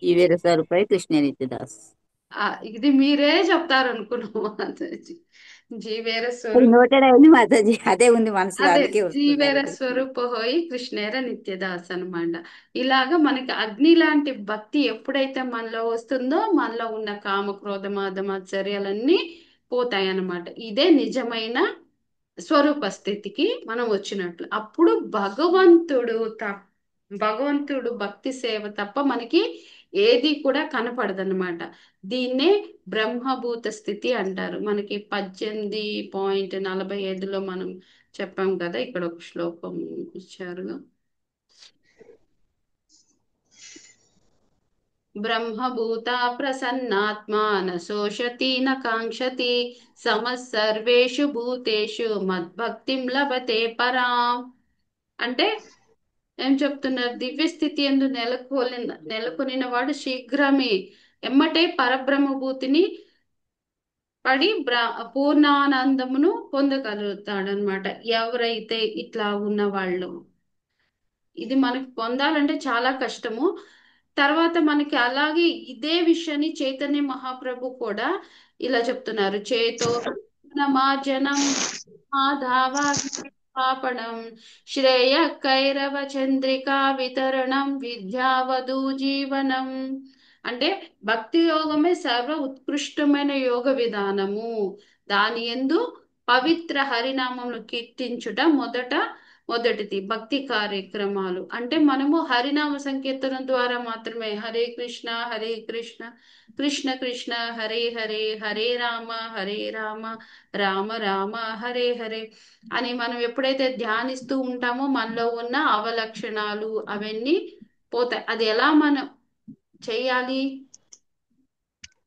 ఈ వీర స్వరూపై కృష్ణ నిత్యదాస్. ఇది మీరే చెప్తారు అనుకున్నాం. జీవేర స్వరూప నోటెడ్ అయింది మాతాజీ, అదే ఉంది మనసులో, అదే అందుకే వస్తుంది. జీవేర స్వరూప హోయి కృష్ణేర నిత్యదాస్ అనమాట. ఇలాగా మనకి అగ్ని లాంటి భక్తి ఎప్పుడైతే మనలో వస్తుందో మనలో ఉన్న కామ క్రోధ మాద మాత్సర్యాలన్నీ పోతాయి అన్నమాట. ఇదే నిజమైన స్వరూప స్థితికి మనం వచ్చినట్లు. అప్పుడు భగవంతుడు భక్తి సేవ తప్ప మనకి ఏది కూడా కనపడదన్నమాట. దీన్నే బ్రహ్మభూత స్థితి అంటారు. మనకి 18.45లో మనం చెప్పాం కదా. ఇక్కడ ఒక శ్లోకం ఇచ్చారు. బ్రహ్మభూత ప్రసన్నాత్మా న శోషతి న కాంక్షతి సర్వేషు భూతేషు మద్భక్తిం లభతే పరాం. అంటే ఏం చెప్తున్నారు? దివ్య స్థితి ఎందు నెలకొనిన వాడు శీఘ్రమే ఎమ్మటే పరబ్రహ్మభూతిని పడి పూర్ణానందమును పొందగలుగుతాడనమాట. ఎవరైతే ఇట్లా ఉన్న వాళ్ళు, ఇది మనకి పొందాలంటే చాలా కష్టము. తర్వాత మనకి అలాగే ఇదే విషయాన్ని చైతన్య మహాప్రభు కూడా ఇలా చెప్తున్నారు. చేతో నమాజనం పాపణం శ్రేయ కైరవ చంద్రికా వితరణం విద్యావధు జీవనం. అంటే భక్తి యోగమే సర్వ ఉత్కృష్టమైన యోగ విధానము. దాని యందు పవిత్ర హరినామమును కీర్తించుట మొదటిది భక్తి కార్యక్రమాలు. అంటే మనము హరినామ సంకీర్తనం ద్వారా మాత్రమే హరే కృష్ణ కృష్ణ కృష్ణ హరే హరే, హరే రామ రామ రామ హరే హరే అని మనం ఎప్పుడైతే ధ్యానిస్తూ ఉంటామో మనలో ఉన్న అవలక్షణాలు అవన్నీ పోతాయి. అది ఎలా మనం చేయాలి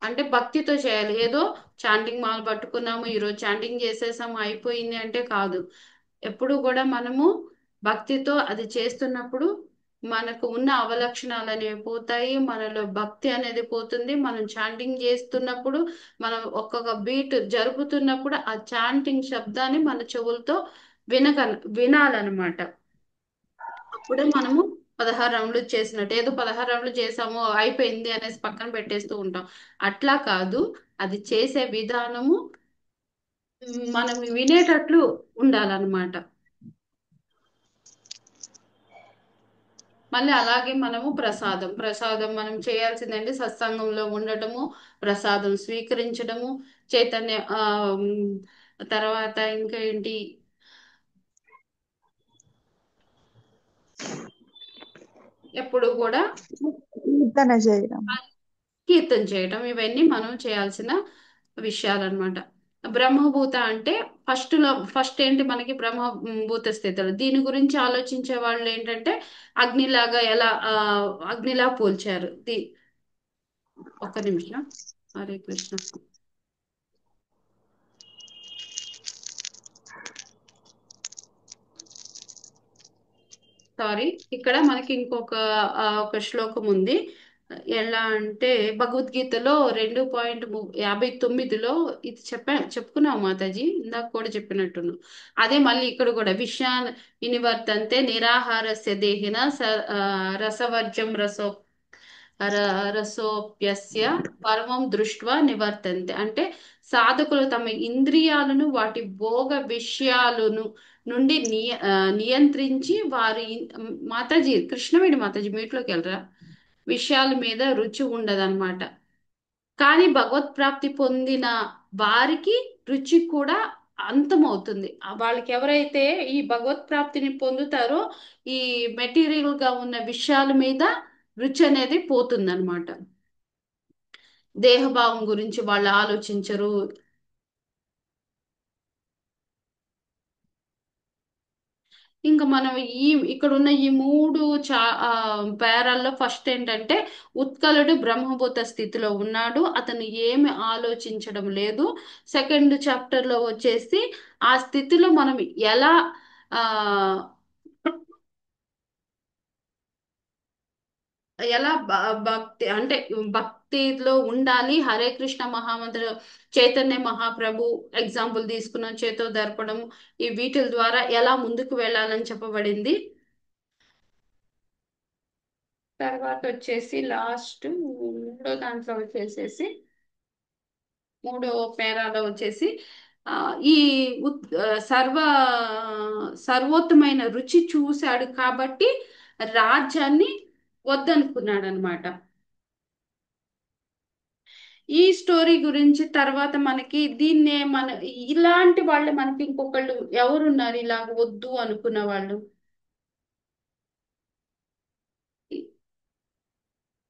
అంటే భక్తితో చేయాలి. ఏదో చాంటింగ్ మాల పట్టుకున్నాము, ఈరోజు చాంటింగ్ చేసేసాము అయిపోయింది అంటే కాదు. ఎప్పుడు కూడా మనము భక్తితో అది చేస్తున్నప్పుడు మనకు ఉన్న అవలక్షణాలు అనేవి పోతాయి, మనలో భక్తి అనేది పోతుంది. మనం చాంటింగ్ చేస్తున్నప్పుడు, మనం ఒక్కొక్క బీట్ జరుపుతున్నప్పుడు ఆ చాంటింగ్ శబ్దాన్ని మన చెవులతో వినక వినాలన్నమాట. అప్పుడే మనము 16 రౌండ్లు చేసినట్టు. ఏదో 16 రౌండ్లు చేసాము అయిపోయింది అనేసి పక్కన పెట్టేస్తూ ఉంటాం. అట్లా కాదు, అది చేసే విధానము మనం వినేటట్లు ఉండాలన్నమాట. మళ్ళీ అలాగే మనము ప్రసాదం మనం చేయాల్సిందండి సత్సంగంలో ఉండటము, ప్రసాదం స్వీకరించడము, చైతన్య తర్వాత ఇంకా ఏంటి, ఎప్పుడు కూడా కీర్తన చేయడం. కీర్తన చేయటం, ఇవన్నీ మనం చేయాల్సిన విషయాలన్నమాట. బ్రహ్మభూత అంటే ఫస్ట్ ఏంటి మనకి బ్రహ్మభూత స్థితులు. దీని గురించి ఆలోచించే వాళ్ళు ఏంటంటే అగ్నిలాగా ఎలా అగ్నిలా పోల్చారు. ఒక్క నిమిషం. హరే కృష్ణ. సారీ, ఇక్కడ మనకి ఇంకొక ఒక శ్లోకం ఉంది. ఎలా అంటే భగవద్గీతలో 2:59లో ఇది చెప్పుకున్నాం మాతాజీ, ఇందాక కూడా చెప్పినట్టును. అదే మళ్ళీ ఇక్కడ కూడా విషయాన్ వినివర్తంతే నిరాహారస్య దేహిన రసవర్జం రసోప్యస్య పరమం దృష్ట్వా నివర్తంతే. అంటే సాధకులు తమ ఇంద్రియాలను వాటి భోగ విషయాలను నుండి నియంత్రించి వారి మాతాజీ కృష్ణవేణి మాతాజీ మీట్లోకి వెళ్ళరా, విషయాల మీద రుచి ఉండదన్నమాట. కానీ భగవత్ ప్రాప్తి పొందిన వారికి రుచి కూడా అంతమవుతుంది. వాళ్ళకి ఎవరైతే ఈ భగవత్ ప్రాప్తిని పొందుతారో ఈ మెటీరియల్ గా ఉన్న విషయాల మీద రుచి అనేది పోతుందన్నమాట. దేహభావం గురించి వాళ్ళు ఆలోచించరు. ఇంకా మనం ఇక్కడ ఉన్న ఈ మూడు పేరాల్లో ఫస్ట్ ఏంటంటే ఉత్కలుడు బ్రహ్మభూత స్థితిలో ఉన్నాడు, అతను ఏమి ఆలోచించడం లేదు. సెకండ్ చాప్టర్ లో వచ్చేసి ఆ స్థితిలో మనం ఎలా ఆ ఎలా భక్తి అంటే భక్తిలో ఉండాలి. హరే కృష్ణ మహామంత్ర చైతన్య మహాప్రభు ఎగ్జాంపుల్ తీసుకున్నాం, చేతో దర్పణం, ఈ వీటిల ద్వారా ఎలా ముందుకు వెళ్ళాలని చెప్పబడింది. తర్వాత వచ్చేసి లాస్ట్ దాంట్లో వచ్చేసేసి మూడో పేరాలో వచ్చేసి ఈ సర్వోత్తమైన రుచి చూశాడు కాబట్టి రాజ్యాన్ని వద్దనుకున్నాడు అనమాట. ఈ స్టోరీ గురించి తర్వాత మనకి ఇలాంటి వాళ్ళు మనకి ఇంకొకళ్ళు ఎవరున్నారు ఇలా వద్దు అనుకున్న వాళ్ళు?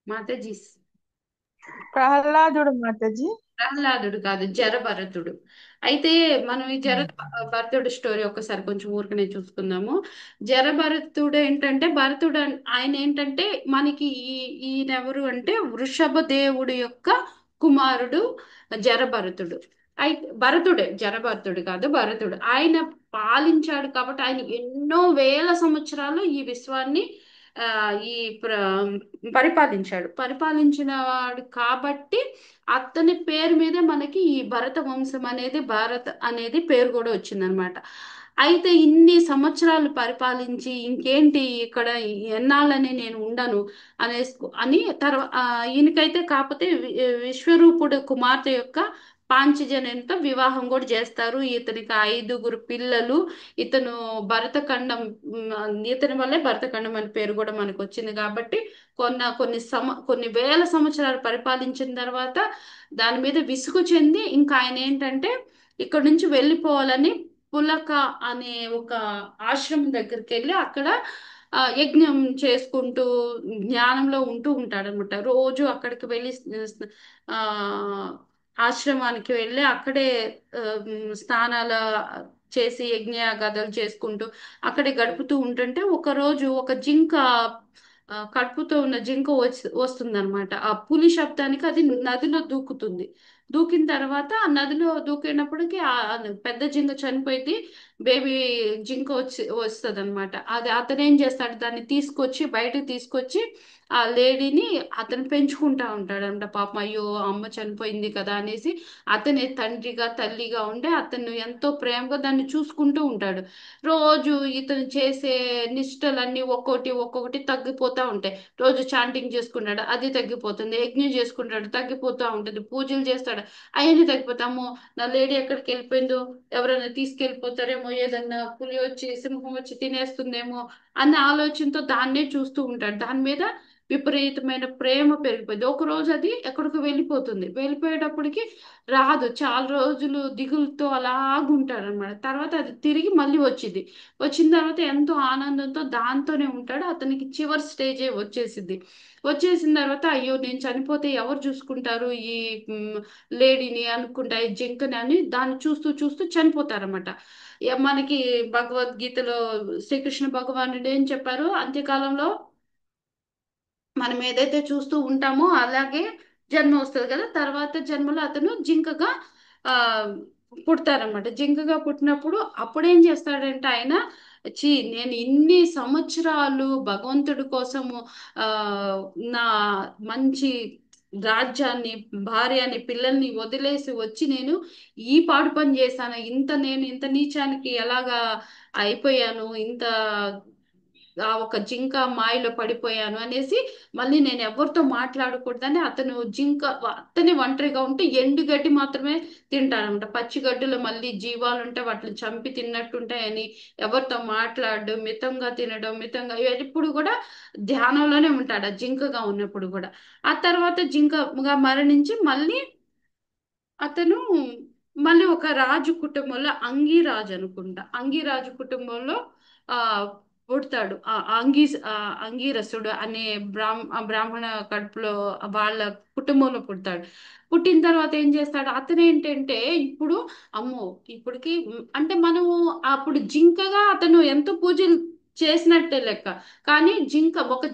మాతాజీ, ప్రహ్లాదుడు మాతాజీ. ప్రహ్లాదుడు కాదు, జరభరతుడు. అయితే మనం ఈ భరతుడు స్టోరీ ఒకసారి కొంచెం ఊరికనే చూసుకుందాము. జరభరతుడు ఏంటంటే ఆయన ఏంటంటే మనకి ఈయనెవరు అంటే వృషభ దేవుడు యొక్క కుమారుడు జరభరతుడు. అయితే జరభరతుడు కాదు, భరతుడు. ఆయన పాలించాడు కాబట్టి ఆయన ఎన్నో వేల సంవత్సరాలు ఈ విశ్వాన్ని ఆ ఈ పరిపాలించిన వాడు కాబట్టి అతని పేరు మీద మనకి ఈ భరత వంశం అనేది, భారత్ అనేది పేరు కూడా వచ్చిందనమాట. అయితే ఇన్ని సంవత్సరాలు పరిపాలించి ఇంకేంటి ఇక్కడ ఎన్నాళ్ళని నేను ఉండను అని ఈయనకైతే కాకపోతే విశ్వరూపుడు కుమార్తె యొక్క పాంచజన్యంతో వివాహం కూడా చేస్తారు. ఇతనికి 5 పిల్లలు. ఇతను భరతఖండం, ఇతని వల్లే భరతఖండం అనే పేరు కూడా మనకు వచ్చింది. కాబట్టి కొన్ని వేల సంవత్సరాలు పరిపాలించిన తర్వాత దాని మీద విసుగు చెంది ఇంకా ఆయన ఏంటంటే ఇక్కడ నుంచి వెళ్ళిపోవాలని పులక అనే ఒక ఆశ్రమం దగ్గరికి వెళ్ళి అక్కడ యజ్ఞం చేసుకుంటూ జ్ఞానంలో ఉంటూ ఉంటాడనమాట. రోజు అక్కడికి వెళ్ళి ఆ ఆశ్రమానికి వెళ్ళి అక్కడే స్నానాల చేసి యజ్ఞయాగాదాలు చేసుకుంటూ అక్కడే గడుపుతూ ఉంటుంటే ఒకరోజు ఒక జింక కడుపుతో ఉన్న జింక వస్తుందన్నమాట. ఆ పులి శబ్దానికి అది నదిలో దూకుతుంది. దూకిన తర్వాత ఆ నదిలో దూకినప్పటికీ ఆ పెద్ద జింక చనిపోయింది. బేబీ జింక వస్తుంది అనమాట. అది అతను ఏం చేస్తాడు, దాన్ని తీసుకొచ్చి బయటకు తీసుకొచ్చి ఆ లేడీని అతను పెంచుకుంటా ఉంటాడు అనమాట. పాపం అయ్యో అమ్మ చనిపోయింది కదా అనేసి అతనే తండ్రిగా తల్లిగా ఉండి అతను ఎంతో ప్రేమగా దాన్ని చూసుకుంటూ ఉంటాడు. రోజు ఇతను చేసే నిష్టలన్నీ ఒక్కొక్కటి తగ్గిపోతూ ఉంటాయి. రోజు చాంటింగ్ చేసుకుంటాడు, అది తగ్గిపోతుంది. యజ్ఞం చేసుకుంటాడు, తగ్గిపోతూ ఉంటుంది. పూజలు చేస్తాడు, అవన్నీ తగ్గిపోతాము. నా లేడీ ఎక్కడికి వెళ్ళిపోయిందో, ఎవరైనా తీసుకెళ్ళిపోతారేమో, ఏదన్నా పులి వచ్చి సింహం వచ్చి తినేస్తుందేమో అన్న ఆలోచనతో దాన్నే చూస్తూ ఉంటాడు. దాని మీద విపరీతమైన ప్రేమ పెరిగిపోయింది. ఒక రోజు అది ఎక్కడికి వెళ్ళిపోతుంది. వెళ్ళిపోయేటప్పటికి రాదు. చాలా రోజులు దిగులుతో అలాగుంటాడు అనమాట. తర్వాత అది తిరిగి మళ్ళీ వచ్చింది. వచ్చిన తర్వాత ఎంతో ఆనందంతో దాంతోనే ఉంటాడు. అతనికి చివరి స్టేజే వచ్చేసింది. వచ్చేసిన తర్వాత అయ్యో నేను చనిపోతే ఎవరు చూసుకుంటారు ఈ లేడీని అనుకుంటా, ఈ జింకని అని దాన్ని చూస్తూ చూస్తూ చనిపోతారన్నమాట. మనకి భగవద్గీతలో శ్రీకృష్ణ భగవానుడు ఏం చెప్పారు, అంత్యకాలంలో మనం ఏదైతే చూస్తూ ఉంటామో అలాగే జన్మ వస్తుంది కదా. తర్వాత జన్మలో అతను జింకగా ఆ పుడతారనమాట. జింకగా పుట్టినప్పుడు అప్పుడేం చేస్తాడంటే ఆయన, నేను ఇన్ని సంవత్సరాలు భగవంతుడి కోసము ఆ నా మంచి రాజ్యాన్ని, భార్యని, పిల్లల్ని వదిలేసి వచ్చి నేను ఈ పాడు పని చేశాను, నేను ఇంత నీచానికి ఎలాగా అయిపోయాను, ఆ ఒక జింక మాయలో పడిపోయాను అనేసి మళ్ళీ నేను ఎవరితో మాట్లాడకూడదని అతను అతని ఒంటరిగా ఉంటే ఎండుగడ్డి మాత్రమే తింటాడనమాట. పచ్చిగడ్డిలో మళ్ళీ జీవాలు ఉంటే వాటిని చంపి తిన్నట్టుంటాయని ఎవరితో మాట్లాడు, మితంగా తినడం, మితంగా ఎప్పుడు కూడా ధ్యానంలోనే ఉంటాడు ఆ జింకగా ఉన్నప్పుడు కూడా. ఆ తర్వాత జింకగా మరణించి అతను మళ్ళీ ఒక రాజు కుటుంబంలో, అంగీరాజు అనుకుంటా, అంగీరాజు కుటుంబంలో ఆ పుడతాడు. అంగీరసుడు అనే బ్రాహ్మణ కడుపులో వాళ్ళ కుటుంబంలో పుడతాడు. పుట్టిన తర్వాత ఏం చేస్తాడు అతను ఏంటంటే, ఇప్పుడు అమ్మో ఇప్పటికి అంటే మనము అప్పుడు జింకగా అతను ఎంతో పూజలు చేసినట్టే లెక్క. కానీ జింక ఒక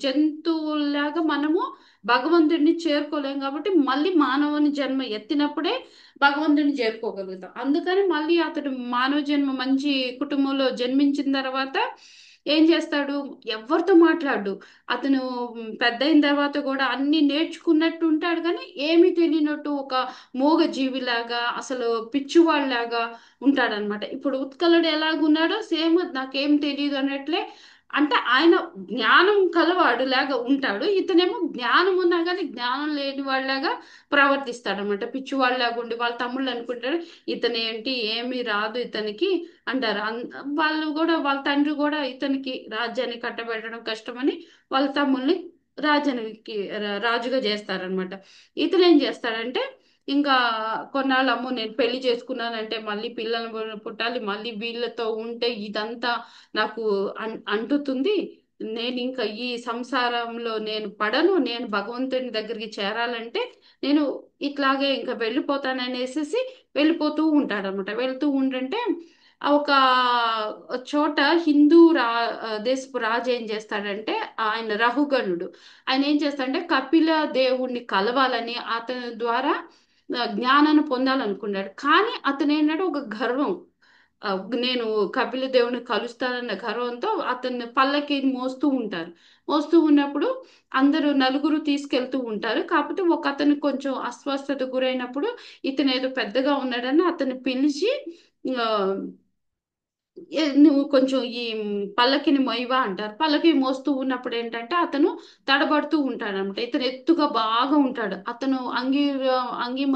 జంతువులాగా మనము భగవంతుడిని చేరుకోలేం కాబట్టి మళ్ళీ మానవుని జన్మ ఎత్తినప్పుడే భగవంతుడిని చేరుకోగలుగుతాం. అందుకని మళ్ళీ అతడు మానవ జన్మ మంచి కుటుంబంలో జన్మించిన తర్వాత ఏం చేస్తాడు, ఎవరితో మాట్లాడు. అతను పెద్ద అయిన తర్వాత కూడా అన్ని నేర్చుకున్నట్టు ఉంటాడు కానీ ఏమీ తెలియనట్టు ఒక మూగ జీవిలాగా, అసలు పిచ్చివాళ్ళలాగా ఉంటాడనమాట. ఇప్పుడు ఉత్కలుడు ఎలాగున్నాడో సేమ్ నాకేం తెలియదు అన్నట్లే, అంటే ఆయన జ్ఞానం కలవాడు లాగా ఉంటాడు. ఇతనేమో జ్ఞానం ఉన్నా కానీ జ్ఞానం లేని వాళ్ళలాగా ప్రవర్తిస్తాడు అనమాట. పిచ్చివాళ్ళలాగా ఉండి వాళ్ళ తమ్ముళ్ళు అనుకుంటారు ఇతనేంటి ఏమీ రాదు ఇతనికి అంటారు. వాళ్ళు కూడా, వాళ్ళ తండ్రి కూడా ఇతనికి రాజ్యాన్ని కట్టబెట్టడం కష్టమని వాళ్ళ తమ్ముల్ని రాజుగా చేస్తారనమాట. ఇతను ఏం చేస్తాడంటే, ఇంకా కొన్నాళ్ళు అమ్మో నేను పెళ్లి చేసుకున్నానంటే మళ్ళీ పిల్లలు పుట్టాలి, మళ్ళీ వీళ్ళతో ఉంటే ఇదంతా నాకు అంటుతుంది, నేను ఇంకా ఈ సంసారంలో నేను పడను, నేను భగవంతుని దగ్గరికి చేరాలంటే నేను ఇట్లాగే ఇంకా వెళ్ళిపోతాననేసి వెళ్ళిపోతూ ఉంటాడనమాట. వెళ్తూ ఉండంటే ఒక చోట హిందూ దేశపు రాజు ఏం చేస్తాడంటే, ఆయన రహుగణుడు, ఆయన ఏం చేస్తాడంటే కపిల దేవుణ్ణి కలవాలని అతని ద్వారా జ్ఞానాన్ని పొందాలనుకున్నాడు. కానీ అతను ఏంటంటే ఒక గర్వం, ఆ, నేను కపిల దేవుని కలుస్తానన్న గర్వంతో అతన్ని పల్లకి మోస్తూ ఉంటారు. మోస్తూ ఉన్నప్పుడు అందరూ నలుగురు తీసుకెళ్తూ ఉంటారు. కాకపోతే ఒక అతను కొంచెం అస్వస్థత గురైనప్పుడు ఇతను ఏదో పెద్దగా ఉన్నాడని అతన్ని పిలిచి ఆ, నువ్వు కొంచెం ఈ పల్లకిని మొయ్యవా అంటారు. పల్లకి మోస్తూ ఉన్నప్పుడు ఏంటంటే అతను తడబడుతూ ఉంటాడు అనమాట. ఇతను ఎత్తుగా బాగా ఉంటాడు. అతను అంగీమ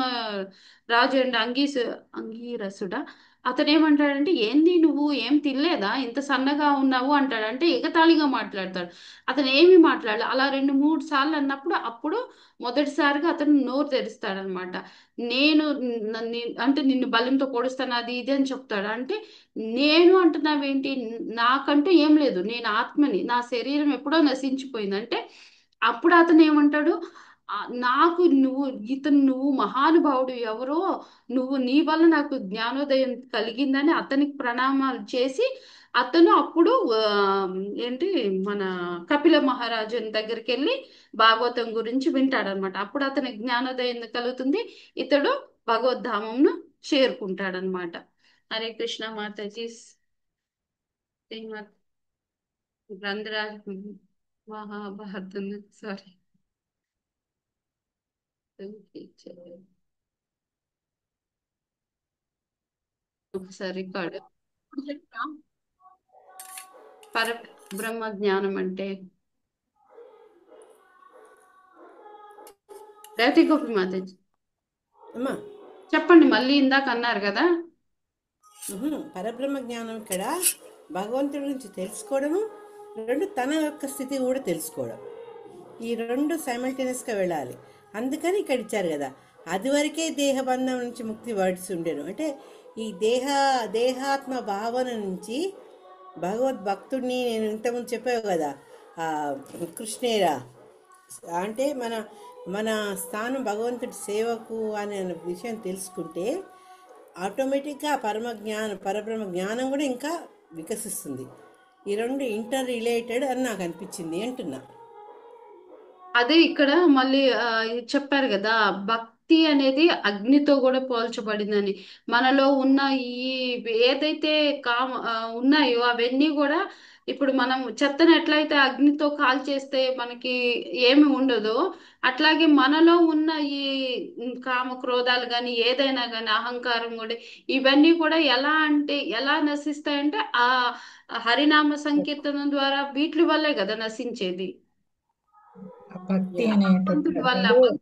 రాజు అండి, అంగీరసుడా, అతను ఏమంటాడంటే ఏంది నువ్వు ఏం తినలేదా, ఇంత సన్నగా ఉన్నావు అంటాడు. అంటే ఎగతాళిగా మాట్లాడతాడు. అతను ఏమి మాట్లాడాలి అలా 2-3 సార్లు అన్నప్పుడు అప్పుడు మొదటిసారిగా అతను నోరు తెరుస్తాడనమాట. నేను అంటే నిన్ను బలంతో పొడుస్తాను అది ఇది అని చెప్తాడు. అంటే నేను అంటున్నావేంటి, నాకంటూ ఏం లేదు, నేను ఆత్మని, నా శరీరం ఎప్పుడో నశించిపోయింది అంటే అప్పుడు అతను ఏమంటాడు, "ఆ, నాకు నువ్వు మహానుభావుడు ఎవరో, నీ వల్ల నాకు జ్ఞానోదయం కలిగిందని అతనికి ప్రణామాలు చేసి అతను అప్పుడు ఏంటి మన కపిల మహారాజుని దగ్గరికి వెళ్ళి భాగవతం గురించి వింటాడనమాట. అప్పుడు అతనికి జ్ఞానోదయం కలుగుతుంది. ఇతడు భగవద్ధామంను చేరుకుంటాడనమాట. హరే కృష్ణ మాతాజీ. శ్రీమద్ గ్రంథరాజ్ మహాభారతం. సారీ, ఒకసారి రికార్డు. పర బ్రహ్మ జ్ఞానం అంటే రేవతి గోపి మాతాజీ అమ్మా చెప్పండి. మళ్ళీ ఇందాక అన్నారు కదా. పరబ్రహ్మ జ్ఞానం ఇక్కడ భగవంతుడి గురించి తెలుసుకోవడము, రెండు తన యొక్క స్థితి కూడా తెలుసుకోవడం, ఈ రెండు సైమల్టేనియస్గా వెళ్ళాలి. అందుకని ఇక్కడ ఇచ్చారు కదా, అది వరకే దేహబంధం నుంచి ముక్తి వడిసి ఉండేను. అంటే ఈ దేహాత్మ భావన నుంచి భగవద్భక్తుడిని, నేను ఇంతకుముందు చెప్పావు కదా, కృష్ణేరా అంటే మన స్థానం భగవంతుడి సేవకు అనే విషయం తెలుసుకుంటే ఆటోమేటిక్గా పరబ్రహ్మ జ్ఞానం కూడా ఇంకా వికసిస్తుంది. ఈ రెండు ఇంటర్ రిలేటెడ్ అని నాకు అనిపించింది అంటున్నా. అదే ఇక్కడ మళ్ళీ చెప్పారు కదా, భక్తి అనేది అగ్నితో కూడా పోల్చబడిందని. మనలో ఉన్న ఈ ఏదైతే ఉన్నాయో అవన్నీ కూడా ఇప్పుడు మనం చెత్తను ఎట్లయితే అగ్నితో కాల్చేస్తే మనకి ఏమి ఉండదో, అట్లాగే మనలో ఉన్న ఈ కామ క్రోధాలు కానీ ఏదైనా కానీ అహంకారం కూడా, ఇవన్నీ కూడా ఎలా నశిస్తాయంటే ఆ హరినామ సంకీర్తనం ద్వారా వీటి వల్లే కదా నశించేది. భక్తి యా అనేటటువంటి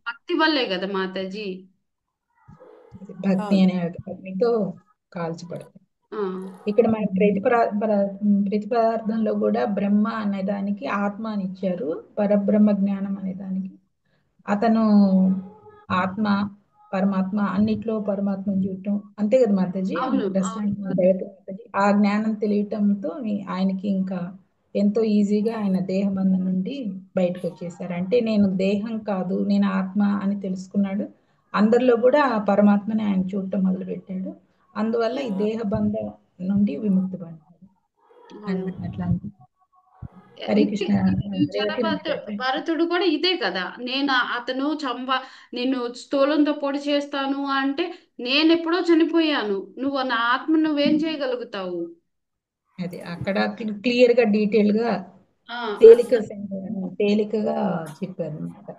భక్తి వల్లే కదా మాతాజీ. భక్తి అవును. అనే అగ్నితో కాల్చబడుతుంది. ఆ, ఇక్కడ మన ప్రతి పదార్థంలో కూడా బ్రహ్మ అనే దానికి ఆత్మ అని ఇచ్చారు, పరబ్రహ్మ జ్ఞానం అనే దానికి అతను ఆత్మ పరమాత్మ, అన్నిట్లో పరమాత్మను చూడటం, అంతే కదా మాతాజీ. అవును రెస్టారెంట్ అవును మాతాజీ ఆ జ్ఞానం తెలియటంతో ఆయనకి ఇంకా ఎంతో ఈజీగా ఆయన దేహబంధం నుండి బయటకు వచ్చేసారు. అంటే నేను దేహం కాదు, నేను ఆత్మ అని తెలుసుకున్నాడు. అందరిలో కూడా ఆ పరమాత్మని ఆయన చూడటం మొదలు పెట్టాడు. అందువల్ల ఈ దేహబంధం నుండి విముక్తి పడ్డాడు. అవును. అట్లా హరే కృష్ణ. భరతుడు కూడా ఇదే కదా, అతను నిన్ను స్థూలంతో పొడి చేస్తాను అంటే నేను ఎప్పుడో చనిపోయాను, నువ్వు నా ఆత్మ నువ్వేం చేయగలుగుతావు. అది అక్కడ క్లియర్ గా డీటెయిల్ గా ఆ, తేలికగా చెప్పారు అన్నమాట.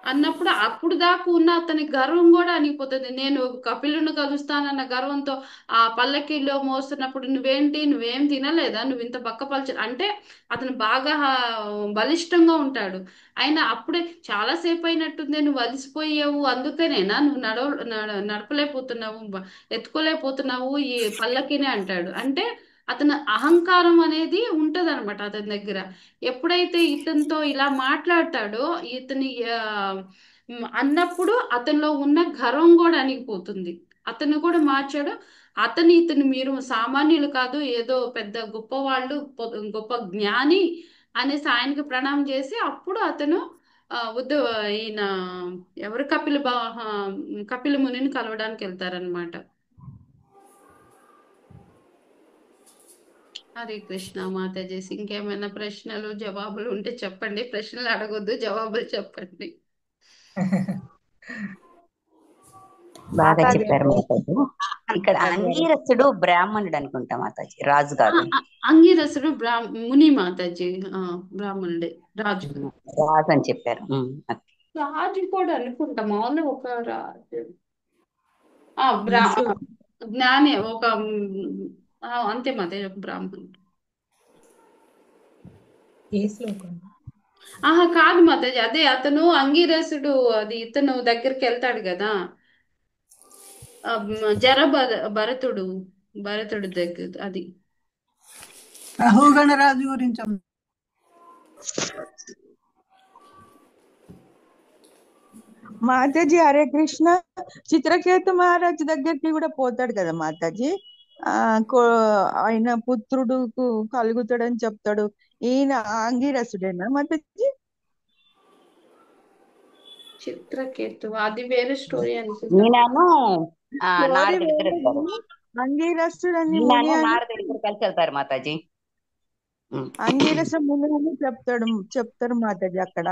అన్నప్పుడు అప్పుడు దాకా ఉన్న అతని గర్వం కూడా అనిగిపోతుంది. నేను కపిలుని కలుస్తానన్న గర్వంతో ఆ పల్లకిలో మోస్తున్నప్పుడు నువ్వేం తినలేదా, నువ్వు ఇంత బక్కపలచ అంటే అతను బాగా బలిష్టంగా ఉంటాడు. అయినా అప్పుడే చాలాసేపు అయినట్టుంది, నువ్వు అలసిపోయావు, అందుకనేనా నువ్వు నడపలేకపోతున్నావు, ఎత్తుకోలేకపోతున్నావు ఈ పల్లకినే అంటాడు. అంటే అతని అహంకారం అనేది ఉంటది అనమాట అతని దగ్గర. ఎప్పుడైతే ఇతనితో ఇలా మాట్లాడతాడో అన్నప్పుడు అతనిలో ఉన్న గర్వం కూడా అణిగిపోతుంది. అతను కూడా మార్చాడు. ఇతను మీరు సామాన్యులు కాదు, ఏదో పెద్ద గొప్ప వాళ్ళు, గొప్ప జ్ఞాని అనేసి ఆయనకి ప్రణామం చేసి అప్పుడు అతను ఈయన ఎవరు కపిల మునిని కలవడానికి వెళ్తారనమాట. హరే కృష్ణ మాతాజీ. ఇంకేమైనా ప్రశ్నలు జవాబులు ఉంటే చెప్పండి. ప్రశ్నలు అడగొద్దు, జవాబులు చెప్పండి. బాగా మాతాజీ చెప్పారు మాతాజీ. ఇక్కడ అంగీరసుడు బ్రాహ్మణుడు అనుకుంటా మాతాజీ, రాజు కాదు. అంగీరసుడు ముని మాతాజీ. బ్రాహ్మణుడే, రాజు రాజు అని చెప్పారు. రాజు కూడా అనుకుంటా, మామూలు ఒక రాజు జ్ఞాని ఒక అంతే మాతాజీ, ఒక బ్రాహ్మణుడు. కాదు మాతాజీ, అదే అతను అంగీరసుడు, అది ఇతను దగ్గరికి వెళ్తాడు కదా, భరతుడు దగ్గర, అది అహోగణరాజు గురించి మాతాజీ. హరే కృష్ణ. చిత్రకేతు మహారాజు దగ్గరికి కూడా పోతాడు కదా మాతాజీ. ఆయన పుత్రుడు కలుగుతాడని చెప్తాడు. ఈయన అంగీరసుడేనా మాతాజీ? చిత్రకేతు అది వేరే స్టోరీ ఈయనను నారదుడి దగ్గర వెళ్తారు. అంగీరసుడని నారదుడి దగ్గర కలిసి వెళ్తారు మాతాజీ. అంగీరస ముని అని చెప్తారు మాతాజీ అక్కడ.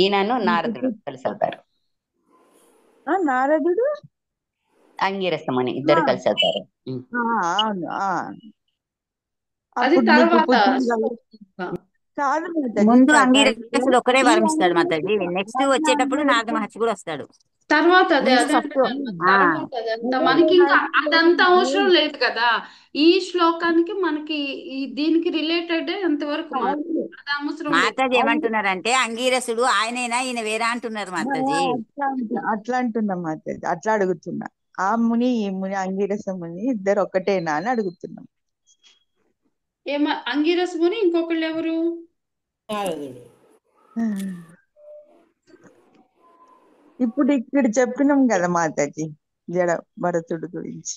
ఈయనను నారదుడు కలిసి వెళ్తారు. నారదుడు అంగీరసమని ఇద్దరు కలిసి వెళ్తారు. అవును. అది అప్పుడు నీకు తర్వాత పుత్రుడు కాదు మాతాజీ, ముందు తర్వాత అంగీరసుడు ఒక్కడే ఈ వరం ఇస్తాడు మాతాజీ. నెక్స్ట్ అట్లా వచ్చేటప్పుడు నారద అంగీరసం మహర్షి కూడా వస్తాడు. తర్వాత అదే ముందు అదే ఫస్ట్ అంటున్నాను తర్వాత అదంతా మనకి ఇంకా అదంతా అవసరం లేదు కదా. ఈ శ్లోకానికి మనకి ఈ దీనికి రిలేటెడ్ ఎంతవరకు అది అవసరం లేదు. మాతాజీ ఏమంటున్నారంటే అంగీరసుడు ఆయనైనా ఈయన వేరా అంటున్నారు మాతాజీ. అట్లా అంటున్నా మాతాజీ, అట్లా అడుగుతున్నా. ఆ ముని ఈ ముని అంగీరస ముని ఇద్దరు ఒకటేనా అని అడుగుతున్నాం. అంగీరసముని ఇంకొకళ్ళు ఎవరు? నారదుడు. ఇప్పుడు ఇక్కడ చెప్పినాం కదా మాతాజీ జడ భరతుడు గురించి.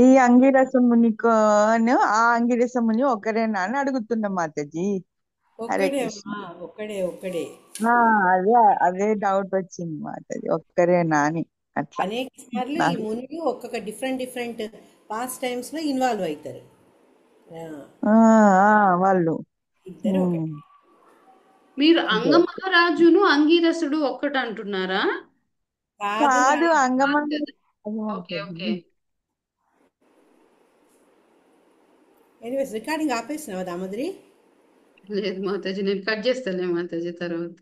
ఈ అంగిరస మునికోను ఆ అంగిరస ముని ఒకరేనా అని అడుగుతున్నా మాతాజీ. హరే ఒక్కడే కృష్ణ. అమ్మా, ఒక్కడే. అదే అదే డౌట్ వచ్చింది మాతాజీ, ఒక్కరేనా అని. అట్లా అనేక సార్లు ఈ మునులు ఒక్కొక్క డిఫరెంట్ పాస్ట్ టైమ్స్ లో ఇన్వాల్వ్ అవుతారు. వాళ్ళు ఇద్దరు మీరు అంగమహారాజును అంగీరసుడు ఒక్కటి అంటున్నారా? కాదు ఓకే ఓకే. ఎనీవేస్ రికార్డింగ్ ఆపేసినావా దామోదరి? లేదు మాతాజీ, నేను కట్ చేస్తాలే మాతాజీ తర్వాత.